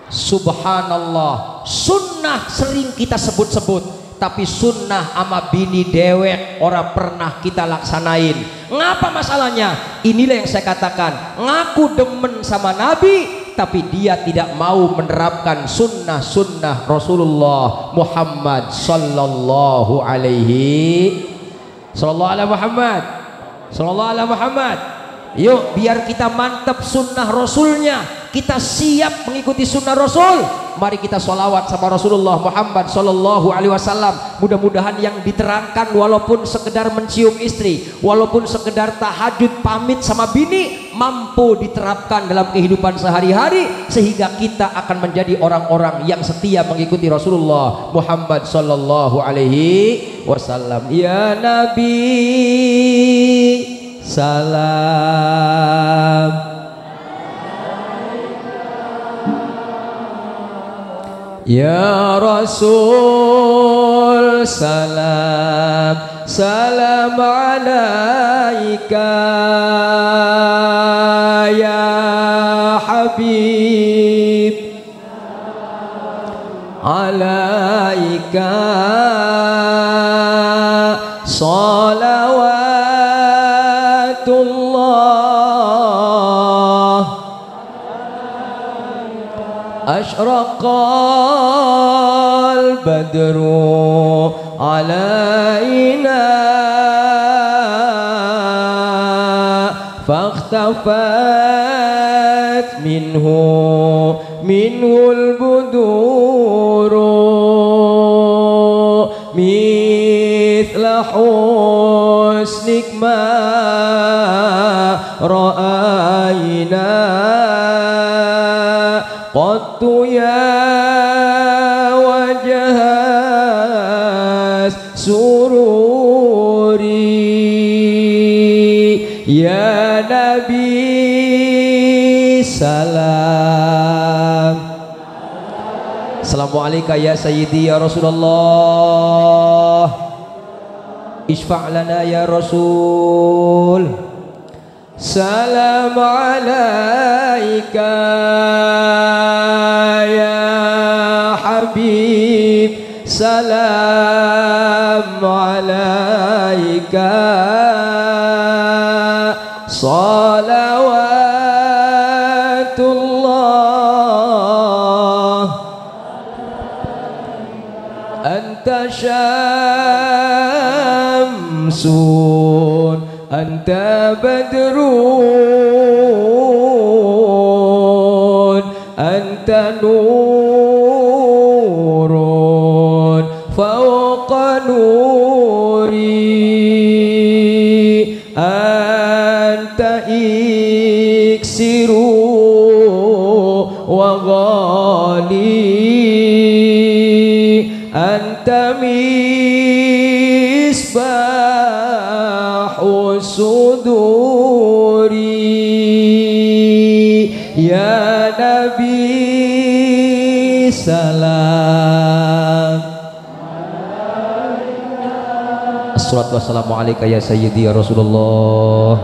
Subhanallah, sunnah sering kita sebut-sebut, tapi sunnah ama bini dewek orang pernah kita laksanain. Ngapa masalahnya? Inilah yang saya katakan, ngaku demen sama Nabi tapi dia tidak mau menerapkan sunnah-sunnah Rasulullah Muhammad sallallahu alaihi Muhammad. Yuk, biar kita mantap sunnah Rasulnya, kita siap mengikuti sunnah Rasul. Mari kita sholawat sama Rasulullah Muhammad sallallahu alaihi wasallam. Mudah-mudahan yang diterangkan, walaupun sekedar mencium istri, walaupun sekedar tahajud pamit sama bini, mampu diterapkan dalam kehidupan sehari-hari, sehingga kita akan menjadi orang-orang yang setia mengikuti Rasulullah Muhammad sallallahu alaihi wasallam. Ya Nabi salam, ya Rasul salam, salam alaika ya Habib, alaika salawatullah, asyraqal badru alaina fakhtafat minhul buduru mithla husnik ma ra'ayna ya wajah sururi ya Nabi salam. Assalamualaikum ya Sayyidi ya Rasulullah, isfa' lana ya Rasul. Salam alaika ya Habib, salam alaika salawatullah anta syamsun anta badrun anta nurun fawqa nuri anta iksiru wa ghali anta misbahu suduri ya Nabi salam. Assalatu wassalamu alaika ya Sayyidi ya Rasulullah,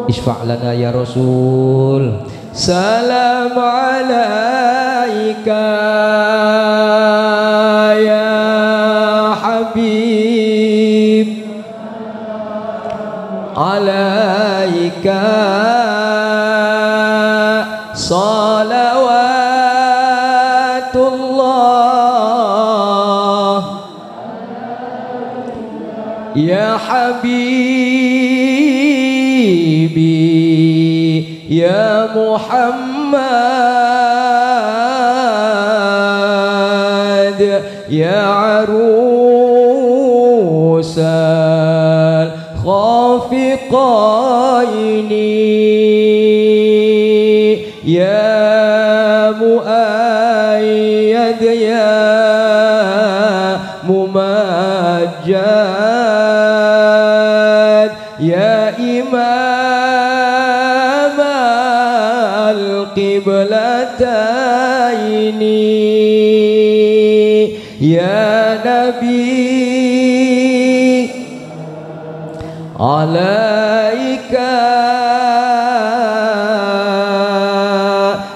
isfa' lana ya Rasul. Salam alaika ya Habib, alaika salawatullah ya Habibi ya Muhammad ya arusal khafiqaini ya muayyad ya mumajjad ya imam al-qiblataini ya Nabi alaika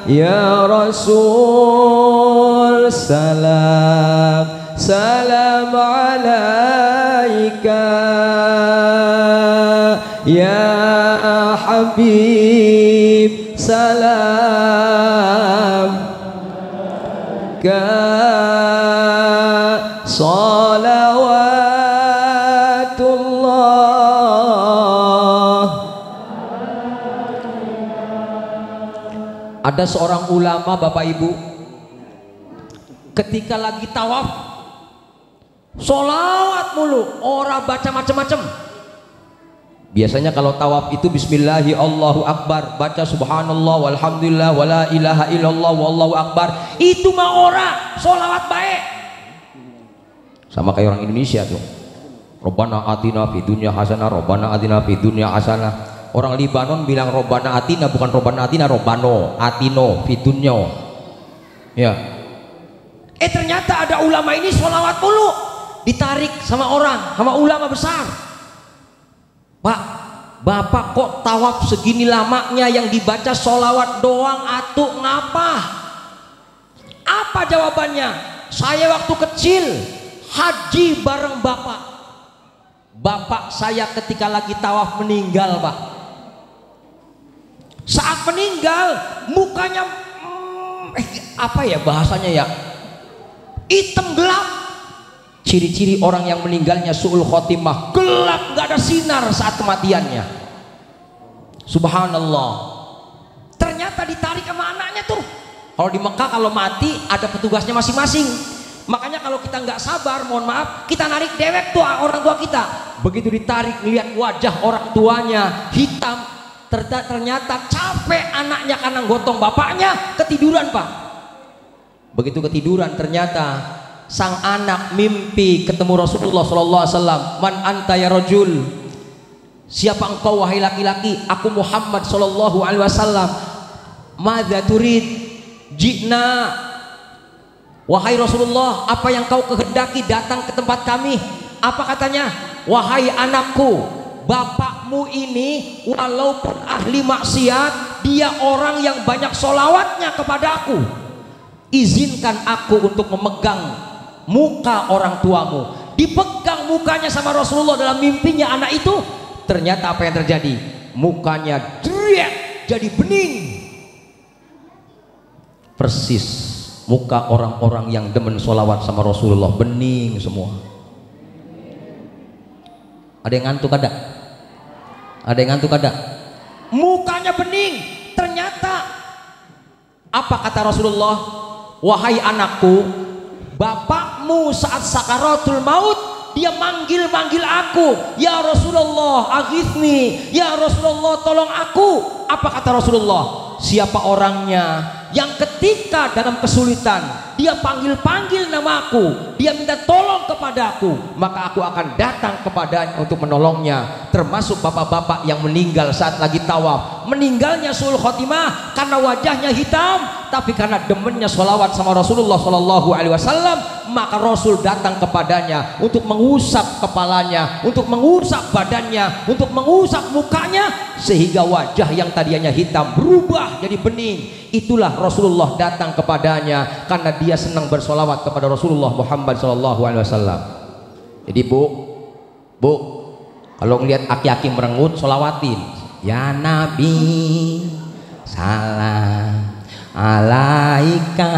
ya Rasul salam. Salam alaika ya Habib, salam ka salawatullah. Ada seorang ulama Bapak Ibu, ketika lagi tawaf sholawat mulu, orang baca macam-macam. Biasanya kalau tawaf itu bismillahi Allahu akbar, baca subhanallah walhamdulillah wala ilaha illallah wallahu akbar. Itu mah ora sholawat baik. Sama kayak orang Indonesia tuh, Robbana atina fid dunya hasanah, Robbana atina fid dunya hasanah. Orang Libanon bilang Robbana atina, bukan Robbana atina, Robbano atino fid dunya. Ya. Ternyata ada ulama ini sholawat mulu, ditarik sama orang, sama ulama besar. Pak, Bapak kok tawaf segini lamanya yang dibaca sholawat doang atuh ngapa? Apa jawabannya? Saya waktu kecil haji bareng Bapak. Bapak saya ketika lagi tawaf meninggal, Pak. Saat meninggal mukanya apa ya bahasanya ya? Hitam gelap. Ciri-ciri orang yang meninggalnya su'ul khotimah, gelap, gak ada sinar saat kematiannya. Subhanallah. Ternyata ditarik sama anaknya tuh. Kalau di Mekah kalau mati ada petugasnya masing-masing. Makanya kalau kita nggak sabar, mohon maaf, kita narik dewek tuh orang tua kita. Begitu ditarik, lihat wajah orang tuanya hitam. Ternyata capek anaknya karena gotong bapaknya, ketiduran Pak. Begitu ketiduran ternyata sang anak mimpi ketemu Rasulullah sallallahu alaihi wasallam. Man anta ya rajul? Siapa engkau wahai laki-laki? Aku Muhammad sallallahu alaihi wasallam. Madza turid? Ji'na. Wahai Rasulullah, apa yang kau kehendaki datang ke tempat kami? Apa katanya? Wahai anakku, bapakmu ini walaupun ahli maksiat, dia orang yang banyak solawatnya kepada aku. Izinkan aku untuk memegang muka orang tuamu. Dipegang mukanya sama Rasulullah dalam mimpinya anak itu. Ternyata apa yang terjadi? Mukanya drek, jadi bening. Persis muka orang-orang yang demen solawat sama Rasulullah, bening semua. Ada yang ngantuk ada? Ada yang ngantuk ada? Mukanya bening. Ternyata apa kata Rasulullah? Wahai anakku, bapakmu saat sakaratul maut dia manggil-manggil aku, ya Rasulullah aghithni, ya Rasulullah tolong aku. Apa kata Rasulullah? Siapa orangnya yang ketika dalam kesulitan dia panggil-panggil namaku, dia minta tolong kepadaku, maka aku akan datang kepadanya untuk menolongnya. Termasuk bapak-bapak yang meninggal saat lagi tawaf, meninggalnya suul khotimah karena wajahnya hitam, tapi karena demennya sholawat sama Rasulullah sallallahu alaihi wasallam, maka Rasul datang kepadanya untuk mengusap kepalanya, untuk mengusap badannya, untuk mengusap mukanya, sehingga wajah yang tadinya hitam berubah jadi bening. Itulah Rasulullah datang kepadanya karena dia senang bersolawat kepada Rasulullah Muhammad sallallahu alaihi wasallam. Jadi bu, kalau ngelihat aki-aki merengut, solawatin, ya Nabi salam alaika.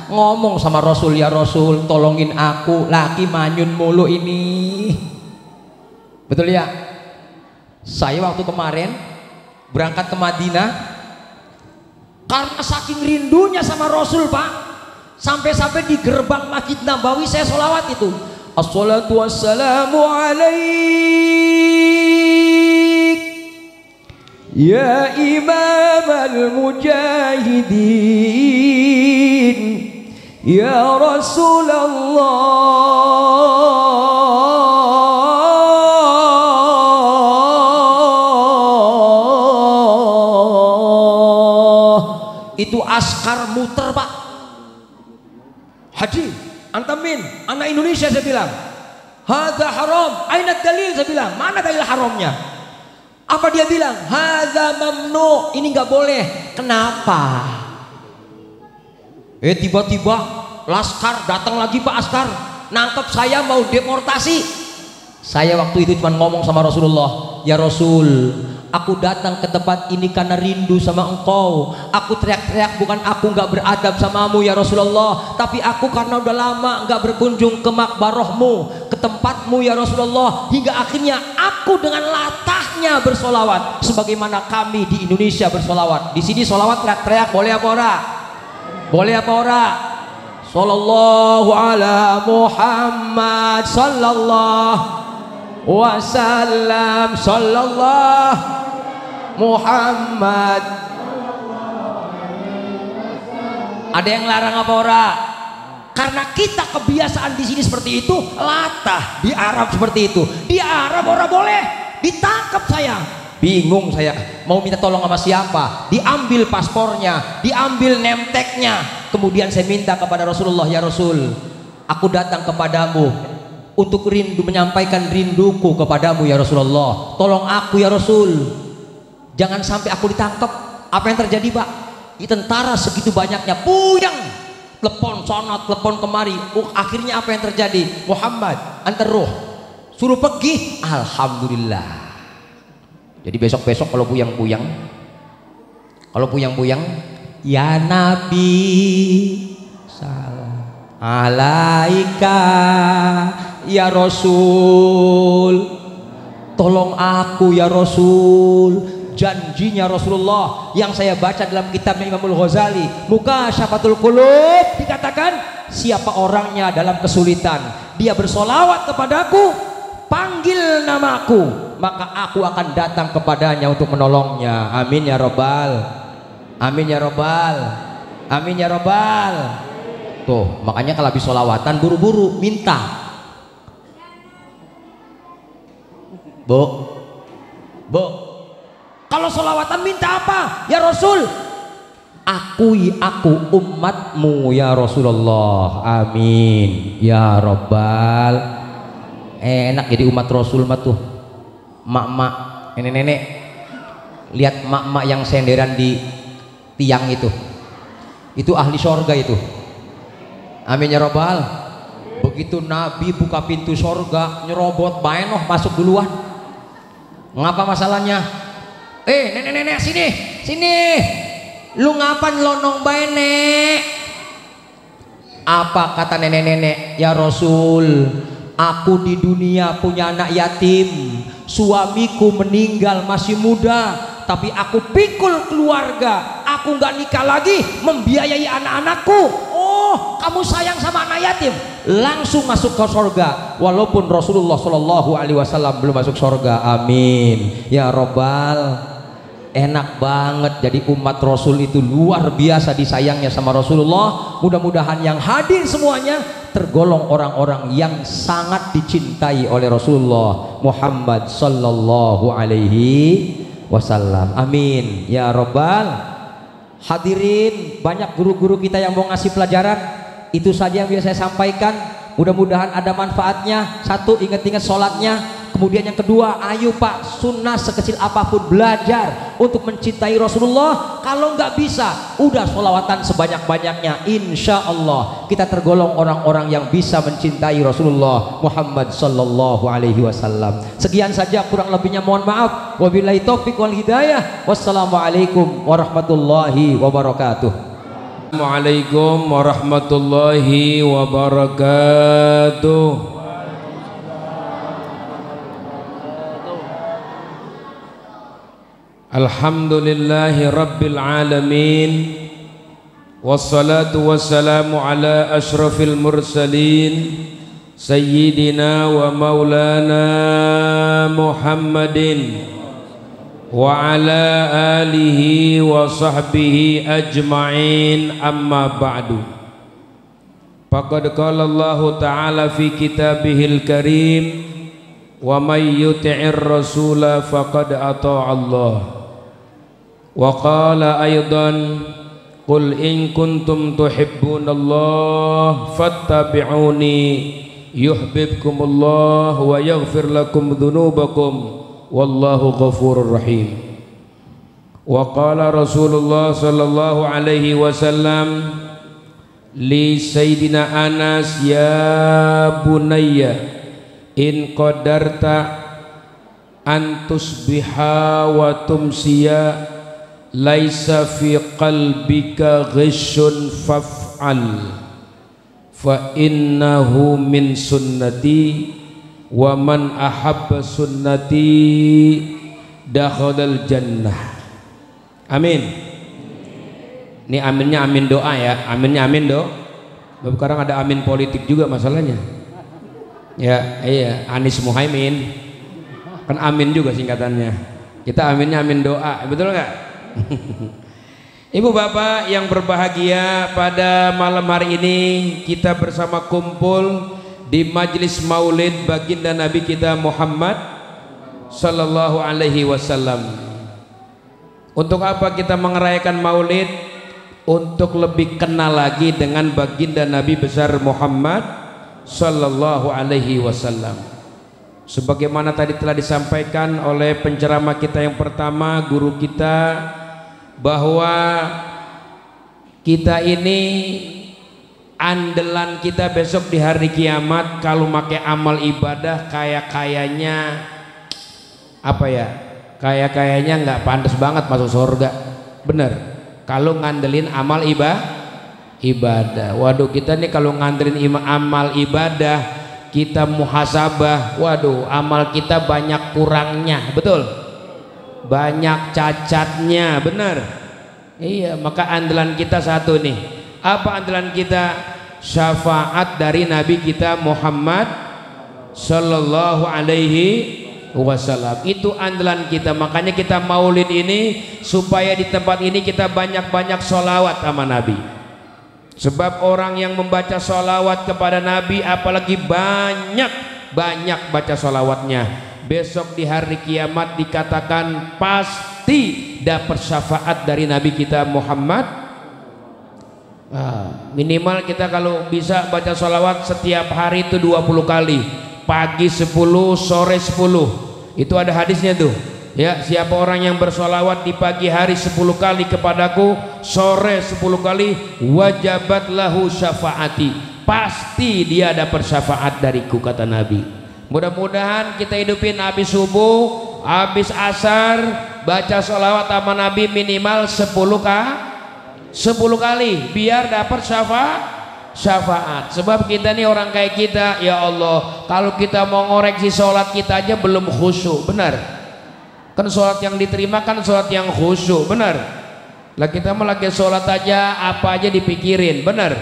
Ngomong sama Rasul, ya Rasul tolongin aku, laki manyun mulu ini. Betul ya? Saya waktu kemarin berangkat ke Madinah, karena saking rindunya sama Rasul Pak, sampai-sampai di gerbang Masjid Nabawi saya sholawat itu, assalatu wassalamu alaik ya imam al-mujahidin ya Rasulullah. Itu askar muter Pak. Haji antamin anak Indonesia, saya bilang hadza haram, aina dalil, saya bilang mana dalil haramnya? Apa dia bilang? Hadza mamnu, ini nggak boleh. Kenapa? Tiba-tiba laskar datang lagi Pak, askar nangkep saya, mau deportasi. Saya waktu itu cuma ngomong sama Rasulullah, ya Rasul, aku datang ke tempat ini karena rindu sama engkau. Aku teriak-teriak bukan aku nggak beradab samamu ya Rasulullah, tapi aku karena udah lama nggak berkunjung ke makbarohmu, ke tempatmu ya Rasulullah, hingga akhirnya aku dengan latahnya bersolawat sebagaimana kami di Indonesia bersolawat. Di sini solawat teriak-teriak boleh apa ora? Boleh apa ora? Sallallahu ala Muhammad sallallahu wasallam, sallallahu Muhammad. Ada yang larang apa ora? Karena kita kebiasaan di sini seperti itu, latah. Di Arab seperti itu, di Arab ora boleh. Ditangkap saya, bingung saya mau minta tolong sama siapa. Diambil paspornya, diambil nemteknya. Kemudian saya minta kepada Rasulullah, ya Rasul, aku datang kepadamu untuk rindu, menyampaikan rinduku kepadamu ya Rasulullah. Tolong aku ya Rasul, jangan sampai aku ditangkap. Apa yang terjadi Pak? Di tentara segitu banyaknya, puyeng, telepon sana, telepon kemari. Akhirnya apa yang terjadi? Muhammad, antar ruh, suruh pergi. Alhamdulillah. Jadi besok-besok kalau puyeng-puyeng, ya Nabi salam alaika ya Rasul, tolong aku ya Rasul. Janjinya Rasulullah yang saya baca dalam kitabnya Imamul Ghazali, Mukasyafatul Qulub, dikatakan siapa orangnya dalam kesulitan dia bersolawat kepadaku, panggil namaku, maka aku akan datang kepadanya untuk menolongnya. Amin ya Rabbal, amin ya Rabbal, amin ya Rabbal. Tuh, makanya kalau habis sholawatan buru-buru minta. Bu, kalau sholawatan minta apa? Ya Rasul, akui aku umatmu ya Rasulullah. Amin ya Rabbal. Enak jadi umat Rasul mah tuh. Mak-mak, nenek-nenek, lihat mak-mak yang senderan di tiang itu ahli sorga itu. Amin ya Rabbal. Begitu Nabi buka pintu sorga, nyerobot baenoh masuk duluan. Ngapa masalahnya? Nenek-nenek sini, lu ngapa nyelonong bae nek? Apa kata nenek-nenek? Ya Rasul, aku di dunia punya anak yatim, suamiku meninggal masih muda, tapi aku pikul keluarga, aku nggak nikah lagi membiayai anak-anakku. Oh, kamu sayang sama anak yatim, langsung masuk ke surga walaupun Rasulullah Shallallahu Alaihi Wasallam belum masuk surga. Amin ya Rabbal. Enak banget jadi umat Rasul itu, luar biasa disayangnya sama Rasulullah. Mudah-mudahan yang hadir semuanya tergolong orang-orang yang sangat dicintai oleh Rasulullah Muhammad Sallallahu Alaihi Wasallam. Amin ya Rabbal. Hadirin, banyak guru-guru kita yang mau ngasih pelajaran. Itu saja yang bisa saya sampaikan. Mudah-mudahan ada manfaatnya. Satu, ingat-ingat sholatnya. Kemudian yang kedua, ayo Pak, sunnah sekecil apapun belajar untuk mencintai Rasulullah. Kalau nggak bisa, udah sholawatan sebanyak-banyaknya. Insya Allah kita tergolong orang-orang yang bisa mencintai Rasulullah Muhammad Sallallahu Alaihi Wasallam. Sekian saja, kurang lebihnya mohon maaf. Wabillahi taufiq wal hidayah. Wassalamualaikum warahmatullahi wabarakatuh. Assalamualaikum warahmatullahi wabarakatuh. Alhamdulillahi rabbil alamin, wassalatu wassalamu ala ashrafil mursalin, sayyidina wa maulana Muhammadin wa ala alihi wa sahbihi ajma'in, amma ba'du. Faqad qala Allah ta'ala fi kitabihil karim, wa may yuti'ir rasula faqad ata'a Allah. Wa qala aydan, qul in kuntum tuhibbunallah fattabi'uni yuhibbukumullah wa yaghfir lakum dhunubakum wallahu ghafurur rahim. Wa qala Rasulullah sallallahu alaihi wasallam li Sayyidina Anas, ya bunayya in qadarta an tusbiha wa tumsiya laisa fi qalbika ghishun faf'al fa innahu min sunnati wa man ahabba sunnati dakhalal jannah. Amin. Ini aminnya amin doa ya, aminnya amin doa. Sekarang ada amin politik juga masalahnya. Ya, iya, Anies Muhaimin kan amin juga singkatannya. Kita aminnya amin doa, betul nggak? Ibu bapak yang berbahagia, pada malam hari ini kita bersama kumpul di majelis maulid baginda Nabi kita Muhammad Sallallahu Alaihi Wasallam. Untuk apa kita merayakan maulid? Untuk lebih kenal lagi dengan baginda Nabi besar Muhammad Sallallahu Alaihi Wasallam. Sebagaimana tadi telah disampaikan oleh penceramah kita yang pertama, guru kita, bahwa kita ini andalan kita besok di hari kiamat. Kalau pakai amal ibadah kayaknya apa ya, kayaknya nggak pantas banget masuk surga. Bener, kalau ngandelin amal ibadah. Waduh, kita nih kalau ngandelin amal ibadah, kita muhasabah, waduh, amal kita banyak kurangnya, betul, banyak cacatnya, benar. Iya, maka andalan kita satu nih. Apa andalan kita? Syafaat dari Nabi kita Muhammad Sallallahu Alaihi Wasallam. Itu andalan kita. Makanya kita maulid ini supaya di tempat ini kita banyak-banyak sholawat sama Nabi. Sebab orang yang membaca sholawat kepada Nabi, apalagi banyak baca sholawatnya, besok di hari kiamat dikatakan pasti dapat syafaat dari Nabi kita Muhammad. Minimal kita kalau bisa baca sholawat setiap hari itu 20 kali, pagi 10, sore 10. Itu ada hadisnya tuh ya, siapa orang yang bersolawat di pagi hari 10 kali kepadaku, sore 10 kali, wajabat lahu syafaati, pasti dia dapat syafaat dariku, kata Nabi. Mudah-mudahan kita hidupin habis subuh, habis asar, baca sholawat sama Nabi minimal 10 kali biar dapat syafaat. Sebab kita nih orang kayak kita, ya Allah, kalau kita mau ngoreksi sholat kita aja belum khusyuk, benar? Kan sholat yang diterima kan sholat yang khusyuk, benar? Lah kita mau lagi sholat aja apa aja dipikirin, benar?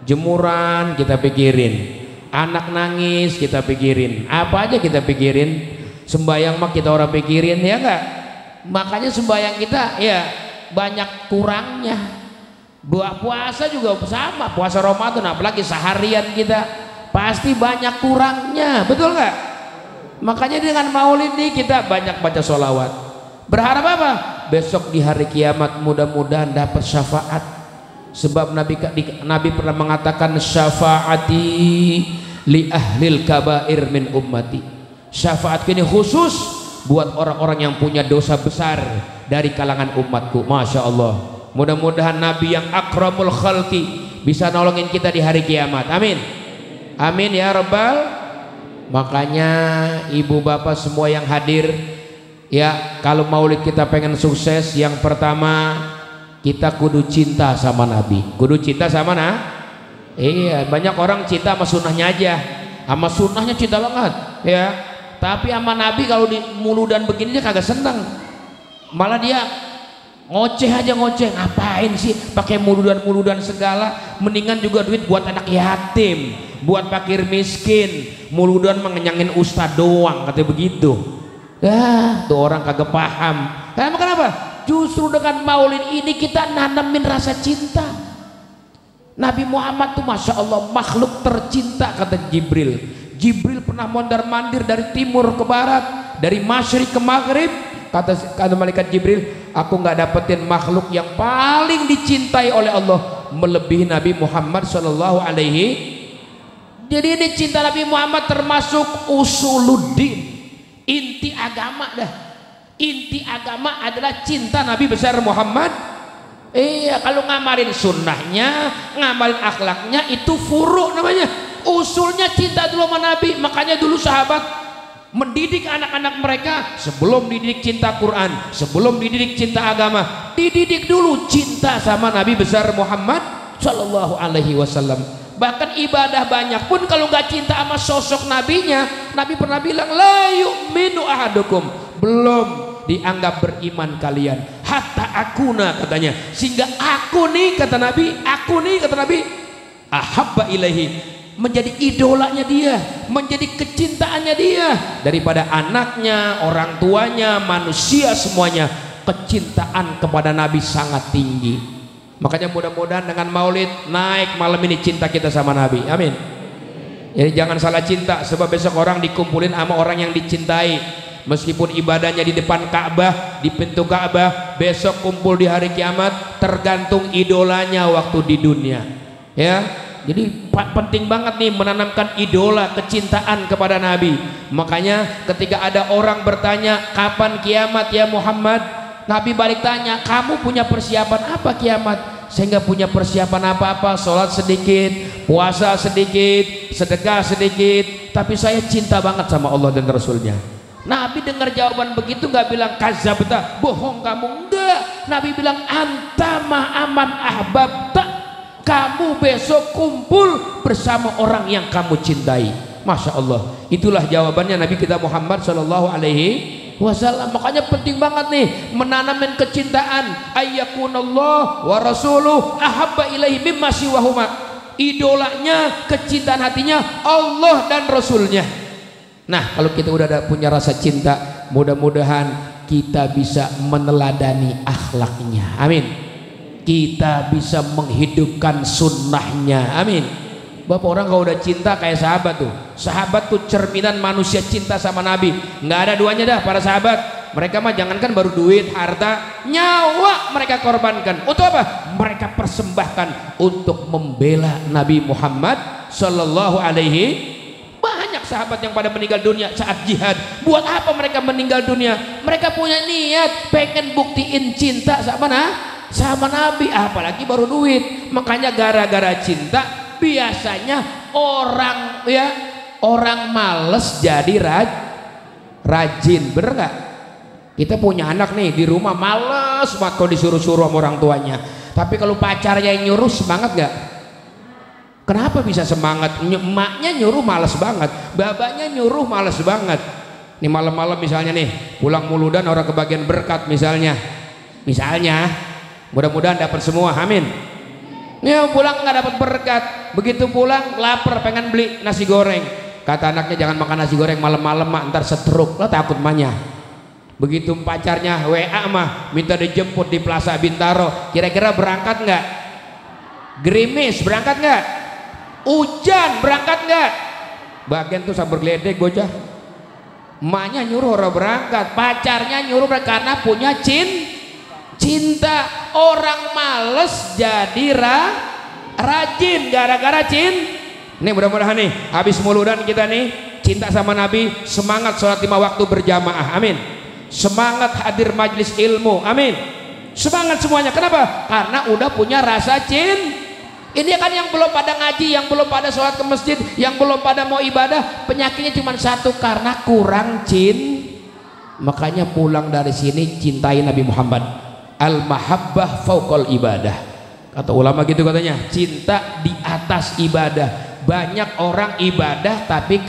Jemuran kita pikirin, anak nangis kita pikirin, apa aja kita pikirin. Sembayang mah kita orang pikirin, ya enggak? Makanya sembayang kita ya banyak kurangnya. Puasa juga sama, puasa Ramadan apalagi seharian kita pasti banyak kurangnya, betul nggak? Makanya dengan maulid ini kita banyak baca sholawat, berharap apa? Besok di hari kiamat mudah-mudahan dapat syafaat. Sebab Nabi pernah mengatakan, syafaati li ahlil kabair min ummati, syafaat ini khusus buat orang-orang yang punya dosa besar dari kalangan umatku. Masya Allah, mudah-mudahan Nabi yang akramul khalqi bisa nolongin kita di hari kiamat. Amin, amin ya rabbal. Makanya ibu bapak semua yang hadir ya, kalau maulid kita pengen sukses, yang pertama kita kudu cinta sama Nabi, kudu cinta sama iya, banyak orang cinta sama sunnahnya aja, sama sunnahnya cinta banget ya, tapi sama Nabi kalau di muludan begini dia kagak seneng, malah dia ngoceh aja, ngoceh. Ngapain sih pakai muludan segala, mendingan juga duit buat anak yatim, buat fakir miskin, muludan mengenyangin ustad doang, katanya begitu. Tuh orang kagak paham. Kenapa? Justru dengan maulid ini kita nanamin rasa cinta. Nabi Muhammad tuh Masya Allah makhluk tercinta, kata Jibril. Jibril pernah mondar-mandir dari timur ke barat, dari masyrik ke maghrib. Kata malaikat Jibril, aku nggak dapetin makhluk yang paling dicintai oleh Allah melebihi Nabi Muhammad Sallallahu Alaihi. Jadi ini cinta Nabi Muhammad termasuk usuluddin, inti agama dah. Inti agama adalah cinta Nabi besar Muhammad. Iya, kalau ngamalin sunnahnya, ngamalin akhlaknya, itu furu namanya. Usulnya cinta dulu sama Nabi. Makanya dulu sahabat mendidik anak-anak mereka sebelum dididik cinta Quran, sebelum dididik cinta agama, dididik dulu cinta sama Nabi besar Muhammad Sallallahu Alaihi Wasallam. Bahkan ibadah banyak pun kalau nggak cinta sama sosok nabinya, Nabi pernah bilang la yu'minu ahadukum, belum dianggap beriman kalian hatta akuna, katanya, sehingga aku nih kata Nabi, ahabba ilaihi, menjadi idolanya dia, menjadi kecintaannya dia daripada anaknya, orang tuanya, manusia semuanya. Kecintaan kepada Nabi sangat tinggi. Makanya mudah-mudahan dengan maulid naik malam ini cinta kita sama Nabi. Amin. Jadi jangan salah cinta, sebab besok orang dikumpulin sama orang yang dicintai. Meskipun ibadahnya di depan Ka'bah, di pintu Ka'bah, besok kumpul di hari kiamat tergantung idolanya waktu di dunia. Ya, jadi penting banget nih menanamkan idola, kecintaan kepada Nabi. Makanya ketika ada orang bertanya kapan kiamat ya Muhammad, Nabi balik tanya, kamu punya persiapan apa kiamat? Saya nggak punya persiapan apa-apa, sholat sedikit, puasa sedikit, sedekah sedikit, tapi saya cinta banget sama Allah dan Rasulnya. Nabi dengar jawaban begitu nggak bilang kazabta, bohong kamu, enggak. Nabi bilang anta ma'aman ahbabta, kamu besok kumpul bersama orang yang kamu cintai. Masya Allah, itulah jawabannya Nabi kita Muhammad Sallallahu Alaihi Wasallam. Makanya penting banget nih menanamin kecintaan, ayyakunallah wa rasuluh ahabba ilaihi mimma siwahuma, idolanya, kecintaan hatinya Allah dan Rasulnya. Nah, kalau kita udah punya rasa cinta, mudah-mudahan kita bisa meneladani akhlaknya. Amin. kita bisa menghidupkan sunnahnya. Amin. Bapak, orang kalau udah cinta kayak sahabat tuh, sahabat tuh cerminan manusia cinta sama Nabi, nggak ada duanya dah para sahabat. Mereka mah jangankan baru duit, harta, nyawa mereka korbankan. Untuk apa? Mereka persembahkan untuk membela Nabi Muhammad Sallallahu Alaihi. Banyak sahabat yang pada meninggal dunia saat jihad. Buat apa mereka meninggal dunia? Mereka punya niat pengen buktiin cinta sama Nabi, apalagi baru duit. Makanya gara-gara cinta biasanya orang males jadi rajin, bener nggak? Kita punya anak nih di rumah males banget kalau disuruh-suruh sama orang tuanya. Tapi kalau pacarnya yang nyuruh semangat nggak? Kenapa bisa semangat? Emaknya nyuruh males banget, babanya nyuruh males banget. Nih malam-malam misalnya nih pulang muludan orang kebagian berkat misalnya, mudah-mudahan dapat semua, amin. Nih pulang nggak dapat berkat, begitu pulang lapar pengen beli nasi goreng. Kata anaknya jangan makan nasi goreng malam-malam mak, ntar stroke, lo takut emaknya. Begitu pacarnya WA mah minta dijemput di Plaza Bintaro, kira-kira berangkat nggak? Gerimis berangkat nggak? Hujan berangkat nggak? Bagian tuh sabar geledek bocah. Emaknya nyuruh orang berangkat, pacarnya nyuruh berangkat karena punya cinta. Orang males jadi rajin gara-gara Nih mudah-mudahan nih habis muludan kita nih cinta sama Nabi, semangat sholat 5 waktu berjamaah, amin. Semangat hadir majlis ilmu, amin. Semangat semuanya. Kenapa? Karena udah punya rasa Ini kan yang belum pada ngaji, yang belum pada sholat ke masjid, yang belum pada mau ibadah, penyakitnya cuma satu, karena kurang Makanya pulang dari sini cintai Nabi Muhammad. Al-mahabbah fauqal ibadah. Kata ulama gitu katanya, cinta di atas ibadah. Banyak orang ibadah tapi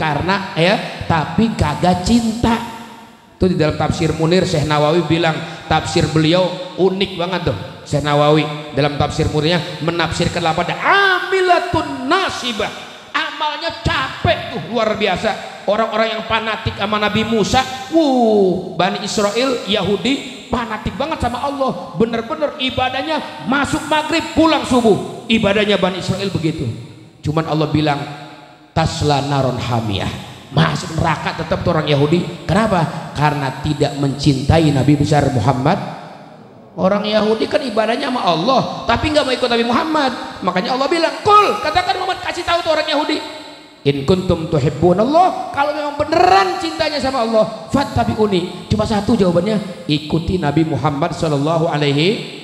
tapi kagak cinta. Itu di dalam tafsir Munir Syekh Nawawi bilang, tafsir beliau unik banget tuh. Syekh Nawawi dalam tafsir Munirnya menafsirkan pada amilatun nasibah, amalnya capek tuh luar biasa. Orang-orang yang fanatik sama Nabi Musa, Bani Israel Yahudi fanatik banget sama Allah, bener-bener ibadahnya masuk maghrib pulang subuh, ibadahnya Bani Israel begitu. Cuman Allah bilang tasla naron hamiyah, masuk neraka tetap tuh orang Yahudi. Kenapa? Karena tidak mencintai Nabi besar Muhammad. Orang Yahudi kan ibadahnya sama Allah tapi nggak mau ikut Nabi Muhammad. Makanya Allah bilang, "Qul," katakan Muhammad, kasih tahu tuh orang Yahudi, "In kuntum tuhibbunallah," kalau memang beneran cintanya sama Allah, fattabi'uni. Cuma satu jawabannya, ikuti Nabi Muhammad sallallahu alaihi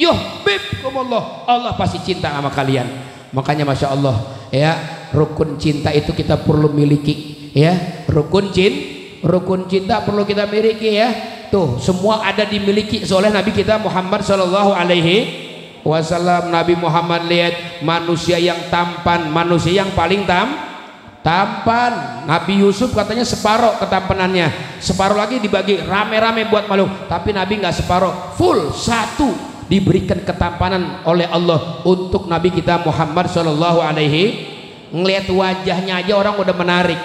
yuhibbukumullah. Allah pasti cinta sama kalian. Makanya Masya Allah ya, rukun cinta itu kita perlu miliki ya. Rukun cinta perlu kita miliki ya. Tuh semua ada dimiliki oleh Nabi kita Muhammad sallallahu alaihi wasallam. Nabi Muhammad lihat manusia yang tampan, manusia yang paling tampan. Nabi Yusuf katanya separuh ketampanannya, separuh lagi dibagi rame-rame buat malu. Tapi Nabi nggak separuh, full satu diberikan ketampanan oleh Allah untuk Nabi kita Muhammad sallallahu alaihi. Ngelihat wajahnya aja orang udah menarik.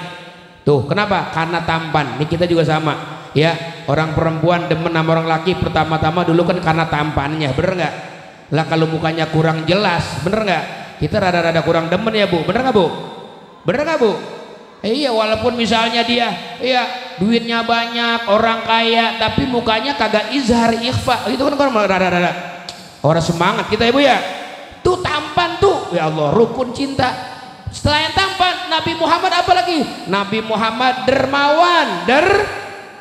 Tuh kenapa? Karena tampan. Ini kita juga sama ya, orang perempuan demen sama orang laki pertama-tama dulu kan karena tampannya, bener nggak? Lah kalau mukanya kurang jelas, bener nggak? Kita rada-rada kurang demen ya Bu, bener nggak Bu? Bener nggak Bu? Iya, walaupun misalnya dia duitnya banyak, orang kaya, tapi mukanya kagak izhar ikhfa, itu kan rada-rada orang semangat kita ya Bu ya. Tuh tampan tuh, ya Allah, rukun cinta. Setelah yang tampan, Nabi Muhammad apa lagi? Nabi Muhammad dermawan,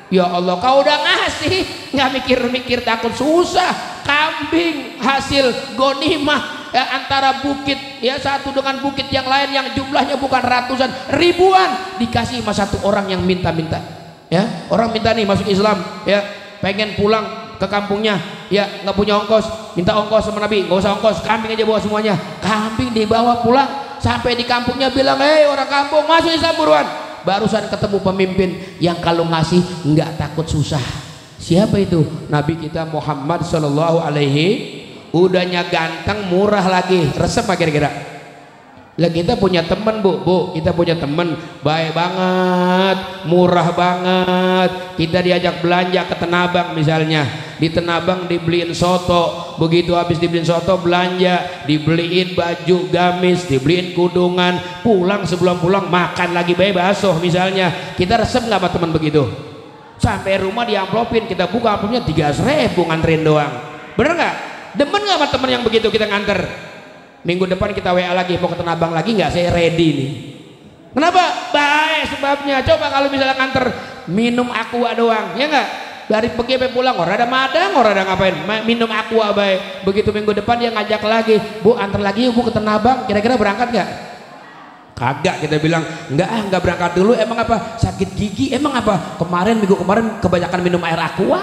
ya Allah, kau udah ngasih, nggak mikir-mikir takut susah. Kambing hasil gonimah ya, antara bukit ya satu dengan bukit yang lain yang jumlahnya bukan ratusan, ribuan, dikasih sama satu orang yang minta-minta ya. Orang minta nih masuk Islam ya, pengen pulang ke kampungnya ya, nggak punya ongkos, minta ongkos sama Nabi, nggak usah ongkos, kambing aja bawa semuanya. Kambing dibawa pulang, sampai di kampungnya bilang, "Hei orang kampung, masuk Islam buruan." Barusan ketemu pemimpin yang kalau ngasih nggak takut susah. Siapa itu? Nabi kita Muhammad sallallahu alaihi. Udahnya ganteng, murah lagi, resep apa kira-kira? Lah kita punya teman bu, kita punya teman baik banget, murah banget. Kita diajak belanja ke Tanah Abang misalnya, di Tanah Abang dibeliin soto, begitu habis dibeliin soto belanja, dibeliin baju gamis, dibeliin kudungan, pulang sebelum pulang makan lagi bayi bakso misalnya. Kita resep nggak sama teman begitu? Sampai rumah diamplopin, kita buka amplopnya 300.000 nganterin doang. Bener nggak? Demen nggak sama teman yang begitu kita nganter? Minggu depan kita WA lagi, mau ke Tanah Abang lagi nggak? Saya ready nih. Kenapa? Baik sebabnya. Coba kalau misalnya nganter minum aqua doang, ya nggak? Dari pergi sampai pulang orang ada madang, orang ada ngapain? Minum aqua baik. Begitu minggu depan dia ngajak lagi, bu antar lagi yuk bu ke Tanah Abang. Kira-kira berangkat nggak? Kagak, kita bilang nggak berangkat dulu. Emang apa? Sakit gigi? Emang apa? Minggu kemarin kebanyakan minum air aqua.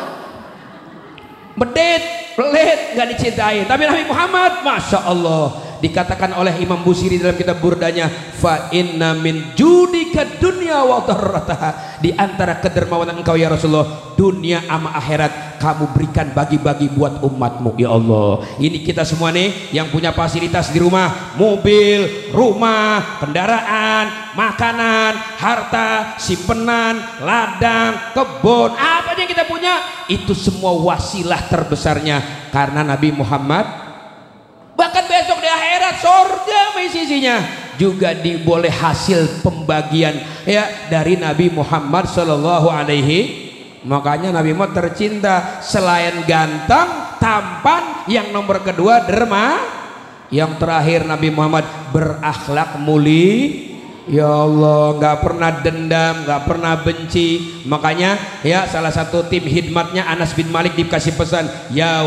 Bedit, pelit, nggak dicintai. Tapi Nabi Muhammad, masya Allah, dikatakan oleh Imam Busiri dalam kitab Burdanya, fa inna min judika dunya wa darrataha, di antara kedermawanan engkau ya Rasulullah, dunia ama akhirat kamu berikan bagi-bagi buat umatmu. Ya Allah, ini kita semua nih yang punya fasilitas di rumah, mobil, rumah, kendaraan, makanan, harta, simpenan, ladang, kebun, apa yang kita punya, itu semua wasilah terbesarnya karena Nabi Muhammad. Bahkan besok di akhirat surga isinya juga diboleh hasil pembagian ya dari Nabi Muhammad Shallallahu Alaihi. Makanya Nabi Muhammad tercinta, selain ganteng, tampan, yang nomor kedua derma, yang terakhir Nabi Muhammad berakhlak mulia. Ya Allah, nggak pernah dendam, nggak pernah benci. Makanya ya salah satu tim hidmatnya Anas bin Malik dikasih pesan, ya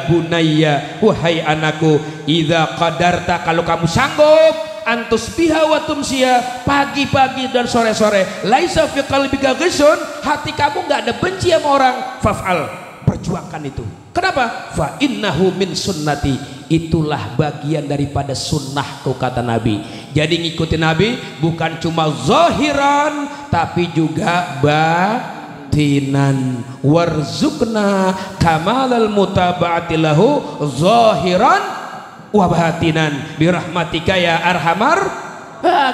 bunayya, wahai anakku, idza qadarta, kalau kamu sanggup, antus biha wa tumsiya, pagi-pagi dan sore-sore, laisa fi qalbika ghishun, hati kamu nggak ada benci sama orang, faf'al, perjuangkan itu. Kenapa? Fa innahu min sunnati, itulah bagian daripada sunnahku, kata Nabi. Jadi ngikutin Nabi bukan cuma zahiran tapi juga batinan. Warzuqna kamalal mutaba'ati lahu zahiran wa batinan birahmatika ya arhamar.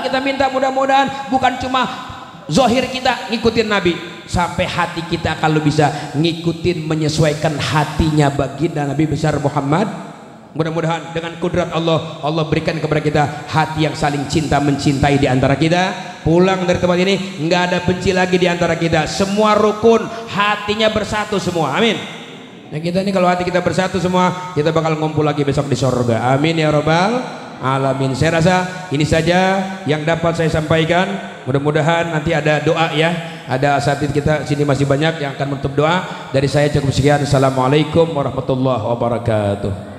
Kita minta mudah-mudahan bukan cuma zahir kita ngikutin Nabi, sampai hati kita kalau bisa ngikutin, menyesuaikan hatinya baginda Nabi besar Muhammad. Mudah-mudahan dengan kudrat Allah, Allah berikan kepada kita hati yang saling cinta mencintai di antara kita. Pulang dari tempat ini nggak ada benci lagi di antara kita, semua rukun, hatinya bersatu semua. Amin. Nah kita ini kalau hati kita bersatu semua, kita bakal ngumpul lagi besok di surga. Amin ya robbal alamin. Saya rasa ini saja yang dapat saya sampaikan. Mudah-mudahan nanti ada doa ya, ada asatidz kita sini masih banyak yang akan menutup doa. Dari saya cukup sekian. Assalamualaikum warahmatullahi wabarakatuh.